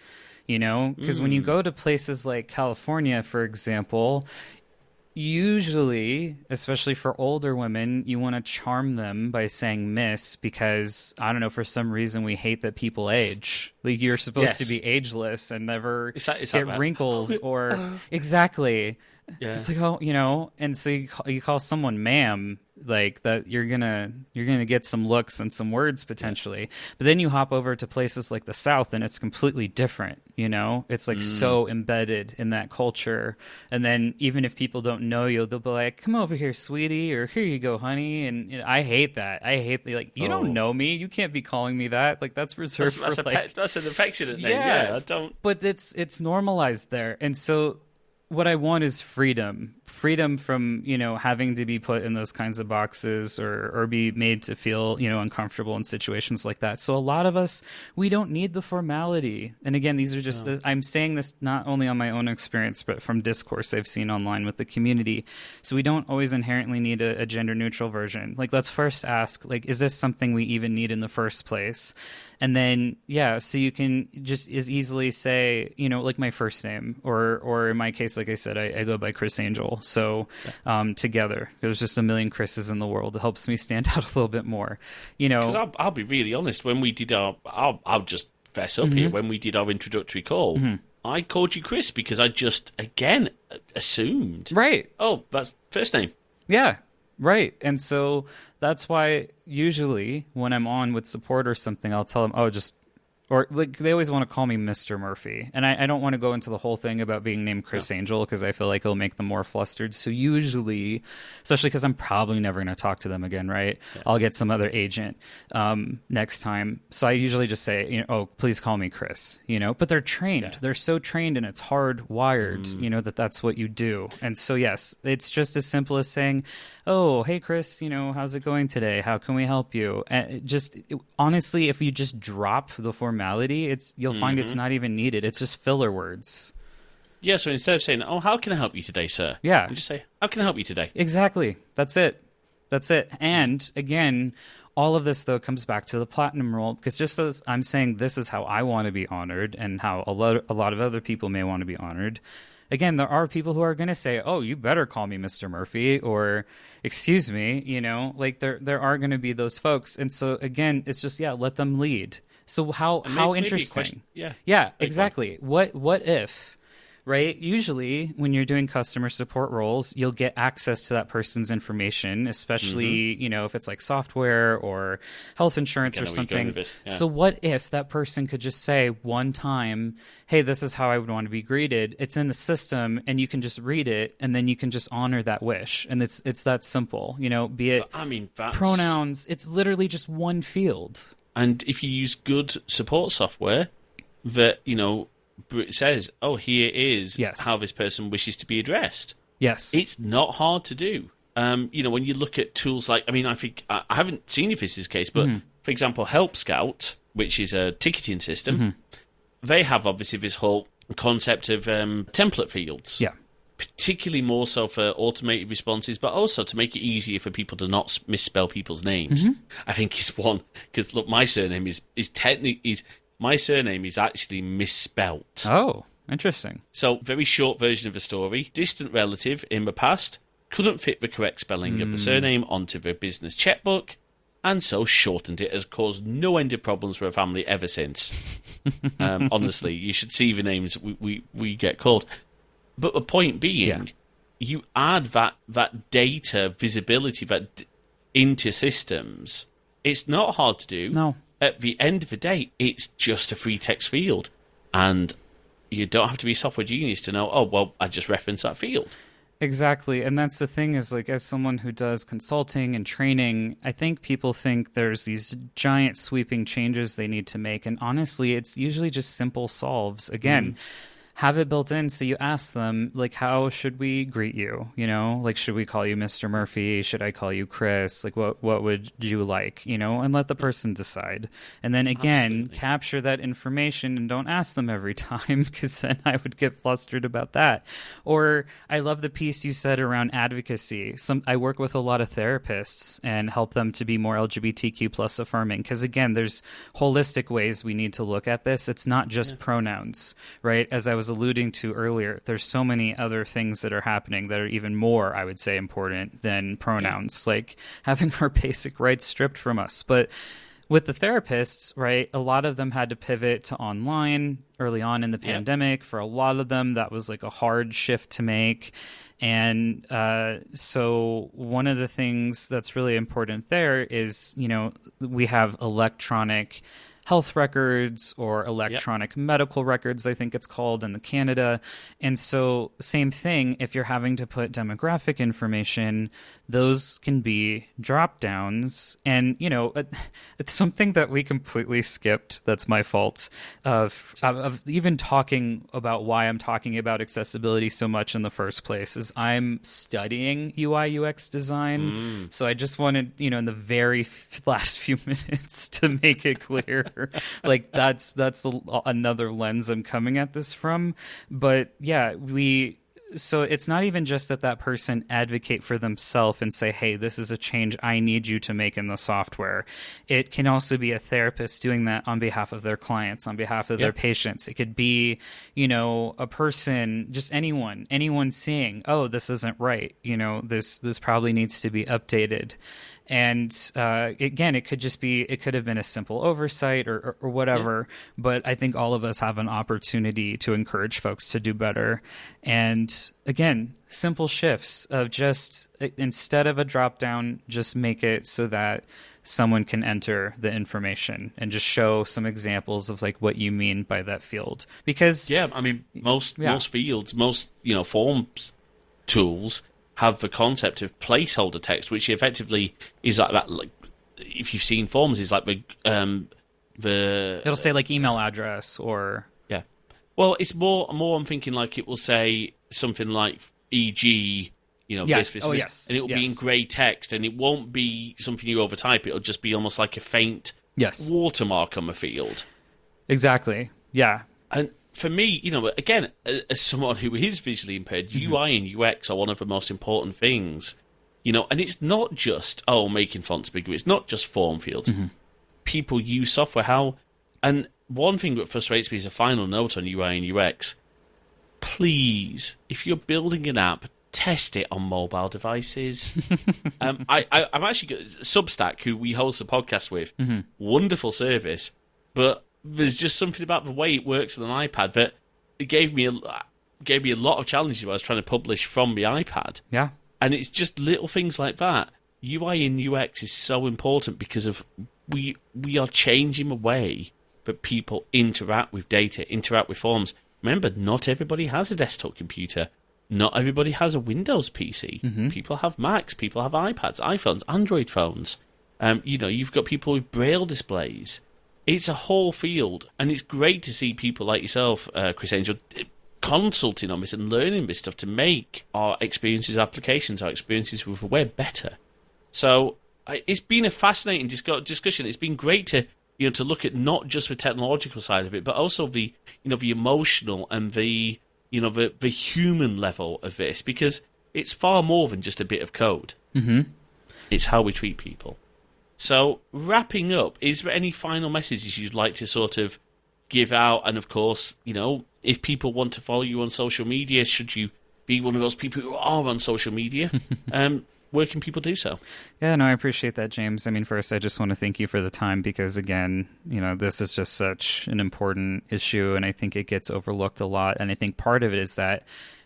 Because when you go to places like California, for example, usually, especially for older women, you want to charm them by saying miss, because I don't know, for some reason we hate that people age. You're supposed to be ageless and never get wrinkles or exactly. Yeah. It's and so you call someone ma'am, that you're gonna get some looks and some words potentially. But then you hop over to places like the South and it's completely different. It's so embedded in that culture. And then even if people don't know you, they'll be like, come over here, sweetie, or here you go, honey. And I hate that. I hate you don't know me, you can't be calling me that. That's reserved that's an affectionate name. Yeah, I don't. But it's normalized there. And so what I want is freedom from, having to be put in those kinds of boxes or be made to feel, uncomfortable in situations like that. So a lot of us, we don't need the formality. And again, these are just, I'm saying this not only on my own experience, but from discourse I've seen online with the community. So we don't always inherently need a gender neutral version. Let's first ask, is this something we even need in the first place? And then, so you can just as easily say, my first name, or in my case, like I said, I go by Chris Angel. So together, there's just a million Chris's in the world. It helps me stand out a little bit more, Because I'll be really honest. When we did I'll just fess up here. When we did our introductory call, I called you Chris because I just, again, assumed. Right. Oh, that's first name. Yeah. Right. And so that's why usually when I'm on with support or something, I'll tell them, oh, just Or like they always want to call me Mr. Murphy, and I don't want to go into the whole thing about being named Chris Angel because I feel like it'll make them more flustered. So usually, especially because I'm probably never going to talk to them again, right? I'll get some other agent next time. So I usually just say, oh, please call me Chris. But they're trained. They're so trained, and it's hardwired, that's what you do. And so yes, it's just as simple as saying, oh, hey Chris, how's it going today? How can we help you? And honestly, if you just drop the formality, you'll find it's not even needed. It's just filler words. Yeah, so instead of saying, oh, how can I help you today, sir? Yeah. You just say, how can I help you today? Exactly. That's it. And again, all of this, though, comes back to the platinum rule, because just as I'm saying this is how I want to be honored and how a lot of other people may want to be honored, again, there are people who are going to say, oh, you better call me Mr. Murphy, or excuse me, like there are going to be those folks. And so, again, it's just, let them lead. So how interesting. Yeah, exactly. What if, right? Usually when you're doing customer support roles, you'll get access to that person's information, especially, if it's like software or health insurance or something. So what if that person could just say one time, hey, this is how I would want to be greeted. It's in the system and you can just read it and then you can just honor that wish. And it's that simple, be it pronouns. It's literally just one field. And if you use good support software that, it says, oh, here is how this person wishes to be addressed. Yes. It's not hard to do. When you look at tools like, I think, I haven't seen if this is the case, but for example, Help Scout, which is a ticketing system, they have obviously this whole concept of template fields. Yeah. Particularly more so for automated responses, but also to make it easier for people to not misspell people's names. I think is one, because look, my surname is actually misspelt. Oh, interesting. So, very short version of the story. Distant relative in the past couldn't fit the correct spelling of the surname onto the business checkbook, and so shortened it, has caused no end of problems for a family ever since. Honestly, you should see the names we get called. But the point being, you add that data visibility into systems. It's not hard to do. No. At the end of the day, it's just a free text field. And you don't have to be a software genius to know, oh, well, I just reference that field. Exactly. And that's the thing is, like, as someone who does consulting and training, I think people think there's these giant sweeping changes they need to make. And honestly, it's usually just simple solves. Again, have it built in so you ask them, like, how should we greet you? Like, should we call you Mr. Murphy? Should I call you Chris? Like, what would you like? And let the person decide. And then again, capture that information and don't ask them every time, because then I would get flustered about that. Or I love the piece you said around advocacy. I work with a lot of therapists and help them to be more LGBTQ plus affirming, because again, there's holistic ways we need to look at this. It's not just pronouns, right? As I was alluding to earlier, there's so many other things that are happening that are even more, I would say, important than pronouns, like having our basic rights stripped from us. But with the therapists, right, a lot of them had to pivot to online early on in the pandemic. For a lot of them, that was like a hard shift to make. And so one of the things that's really important there is, we have electronic health records or electronic medical records, I think it's called in Canada. And so same thing, if you're having to put demographic information, those can be drop downs. And, it's something that we completely skipped. That's my fault of even talking about why I'm talking about accessibility so much in the first place is I'm studying UI UX design. So I just wanted, in the very last few minutes to make it clear. Like that's another lens I'm coming at this from. But yeah, so it's not even just that person advocate for themselves and say, hey, this is a change I need you to make in the software. It can also be a therapist doing that on behalf of their clients, on behalf of their patients. It could be, a person, just anyone seeing, oh, this isn't right. This probably needs to be updated. And again, it could have been a simple oversight or whatever, but I think all of us have an opportunity to encourage folks to do better. And again, simple shifts of just, instead of a drop down, just make it so that someone can enter the information and just show some examples of like what you mean by that field. Because yeah, I mean, most fields, most forms tools have the concept of placeholder text, which effectively is like that. Like, if you've seen forms, is like the it'll say like email address or Well, it's more. I'm thinking like it will say something like e.g. This, yes, and it will be in grey text, and it won't be something you overtype. It'll just be almost like a faint watermark on the field. Exactly. Yeah. And for me, again, as someone who is visually impaired, UI and UX are one of the most important things. And it's not just making fonts bigger. It's not just form fields. People use software. And one thing that frustrates me is a final note on UI and UX. Please, if you're building an app, test it on mobile devices. I'm actually Substack, who we host a podcast with, wonderful service, but there's just something about the way it works on an iPad that it gave me a lot of challenges when I was trying to publish from the iPad. Yeah, and it's just little things like that. UI and UX is so important because of we are changing the way that people interact with data, interact with forms. Remember, not everybody has a desktop computer. Not everybody has a Windows PC. People have Macs, people have iPads, iPhones, Android phones. You've got people with Braille displays. It's a whole field, and it's great to see people like yourself, Chris Angel, consulting on this and learning this stuff to make our experiences, applications, our experiences with the web better. So it's been a fascinating discussion. It's been great to look at not just the technological side of it, but also the emotional and the human level of this, because it's far more than just a bit of code. It's how we treat people. So, wrapping up, is there any final messages you'd like to sort of give out? And of course, if people want to follow you on social media, should you be one of those people who are on social media, where can people do so? Yeah, no, I appreciate that, James. I mean, first, I just want to thank you for the time because, again, this is just such an important issue, and I think it gets overlooked a lot. And I think part of it is that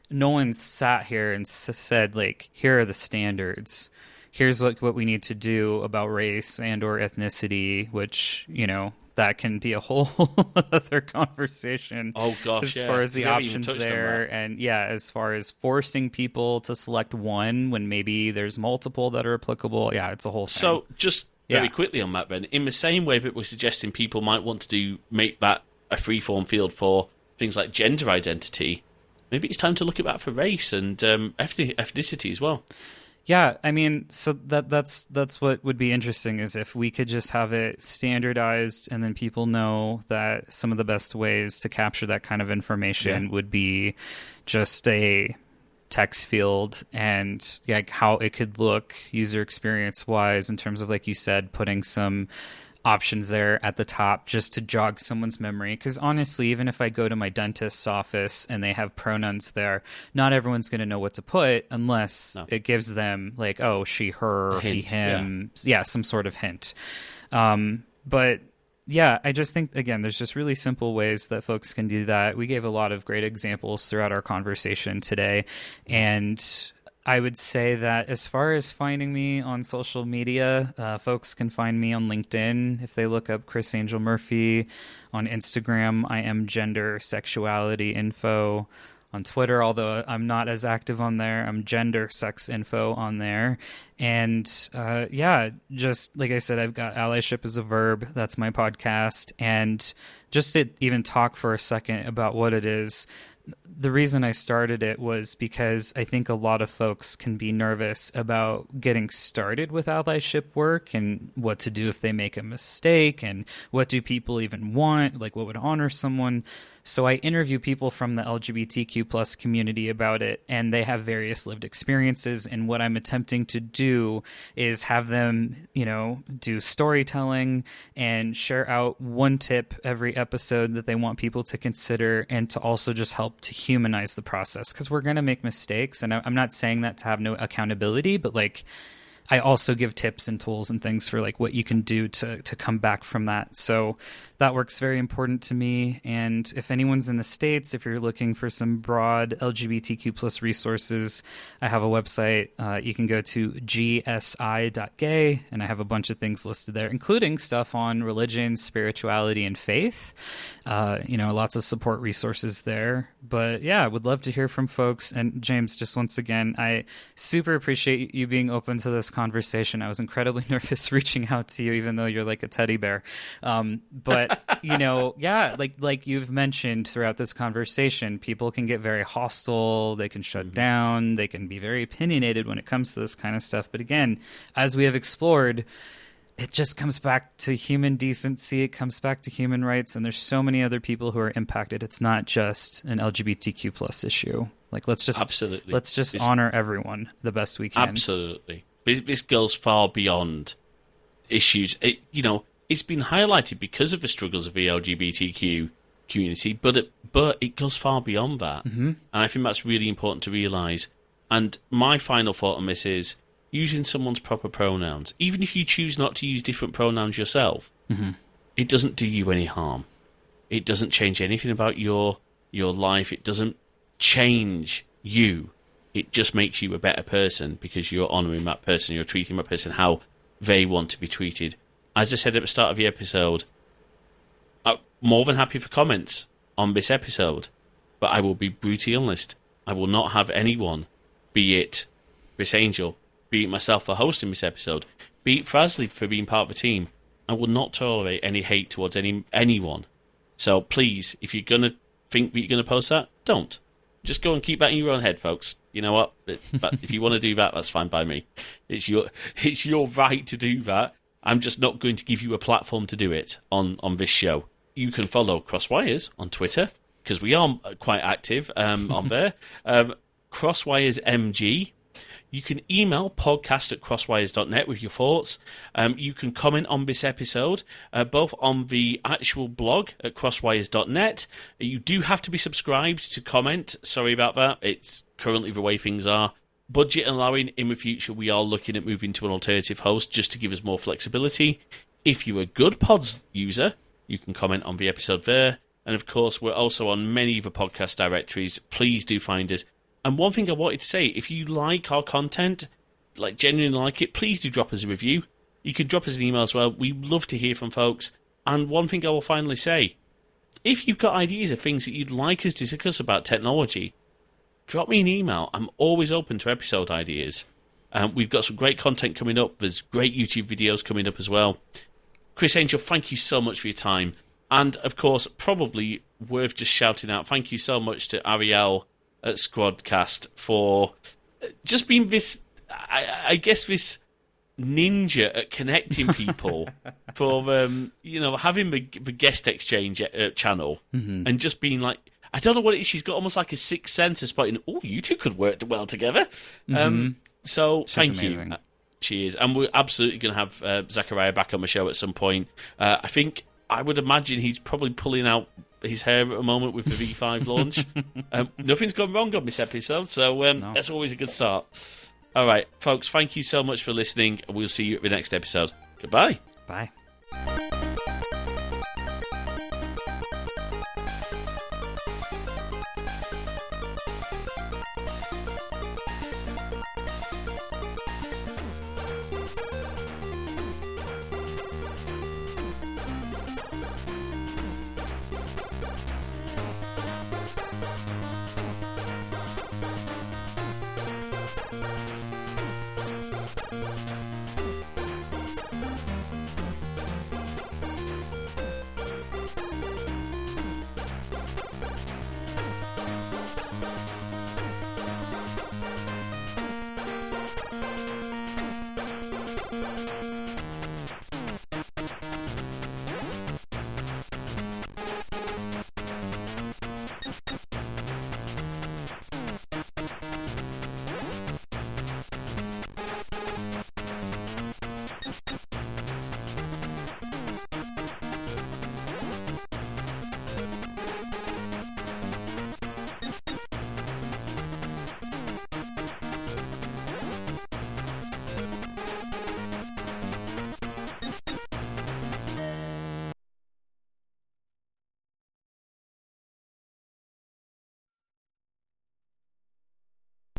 no one sat here and said, like, here are the standards. Here's what we need to do about race and or ethnicity, which, that can be a whole other conversation. Oh gosh, as far as the options there, and as far as forcing people to select one when maybe there's multiple that are applicable. Yeah, it's a whole thing. So just very quickly on that, then, in the same way that we're suggesting people might want to make that a free-form field for things like gender identity, maybe it's time to look at that for race and ethnicity as well. Yeah, I mean, so that's what would be interesting is if we could just have it standardized and then people know that some of the best ways to capture that kind of information would be just a text field and how it could look user experience wise in terms of, like you said, putting some options there at the top just to jog someone's memory. Because honestly, even if I go to my dentist's office and they have pronouns there, not everyone's going to know what to put unless it gives them like, oh, she, her, he, him. Yeah, some sort of hint. But yeah, I just think, again, there's just really simple ways that folks can do that. We gave a lot of great examples throughout our conversation today. And I would say that as far as finding me on social media, folks can find me on LinkedIn. If they look up Chris Angel Murphy. On Instagram, I am gender sexuality info. On Twitter, although I'm not as active on there, I'm gender sex info on there. And just like I said, I've got Allyship as a Verb. That's my podcast. And just to even talk for a second about what it is, the reason I started it was because I think a lot of folks can be nervous about getting started with allyship work and what to do if they make a mistake and what do people even want, like what would honor someone. So I interview people from the LGBTQ plus community about it, and they have various lived experiences. And what I'm attempting to do is have them, do storytelling and share out one tip every episode that they want people to consider, and to also just help to humanize the process, because we're going to make mistakes. And I'm not saying that to have no accountability, but like, I also give tips and tools and things for like what you can do to come back from that. So that work's very important to me. And if anyone's in the States, if you're looking for some broad LGBTQ plus resources, I have a website. You can go to gsi.gay, and I have a bunch of things listed there, including stuff on religion, spirituality, and faith. Lots of support resources there. But yeah, I would love to hear from folks. And James, just once again, I super appreciate you being open to this conversation. I was incredibly nervous reaching out to you, even though you're like a teddy bear. But like you've mentioned throughout this conversation, people can get very hostile. They can shut down. They can be very opinionated when it comes to this kind of stuff. But again, as we have explored, it just comes back to human decency. It comes back to human rights. And there's so many other people who are impacted. It's not just an LGBTQ plus issue. Like, let's just honor everyone the best we can. Absolutely. This goes far beyond issues. It's been highlighted because of the struggles of the LGBTQ community, but it goes far beyond that. Mm-hmm. And I think that's really important to realise. And my final thought on this is using someone's proper pronouns. Even if you choose not to use different pronouns yourself, it doesn't do you any harm. It doesn't change anything about your life. It doesn't change you. It just makes you a better person because you're honouring that person. You're treating that person how they want to be treated. As I said at the start of the episode, I'm more than happy for comments on this episode, but I will be brutally honest. I will not have anyone, be it Chris Angel, be it myself for hosting this episode, be it Frasley for being part of the team, I will not tolerate any hate towards anyone. So please, if you're going to think that you're going to post that, don't. Just go and keep that in your own head, folks. You know what? But if you want to do that, that's fine by me. It's your right to do that. I'm just not going to give you a platform to do it on this show. You can follow Crosswires on Twitter, because we are quite active on there. Crosswires MG. You can email podcast@crosswires.net with your thoughts. You can comment on this episode, both on the actual blog at crosswires.net. You do have to be subscribed to comment. Sorry about that. It's currently the way things are. Budget allowing, in the future, we are looking at moving to an alternative host just to give us more flexibility. If you're a good Pods user, you can comment on the episode there. And of course, we're also on many of the podcast directories. Please do find us. And one thing I wanted to say, if you like our content, like genuinely like it, please do drop us a review. You can drop us an email as well. We love to hear from folks. And one thing I will finally say, if you've got ideas of things that you'd like us to discuss about technology, drop me an email. I'm always open to episode ideas. We've got some great content coming up. There's great YouTube videos coming up as well. Chris Angel, thank you so much for your time. And, of course, probably worth just shouting out, thank you so much to Ariel at Squadcast for just being this, I guess, this ninja at connecting people for, having the guest exchange channel and just being like, I don't know what it is. She's got almost like a sixth sense of spotting, oh, you two could work well together. So thank you. She is. And we're absolutely going to have Zachariah back on the show at some point. I would imagine he's probably pulling out his hair at the moment with the V5 launch. Nothing's gone wrong on this episode, so that's always a good start. All right, folks, thank you so much for listening. We'll see you at the next episode. Goodbye. Bye.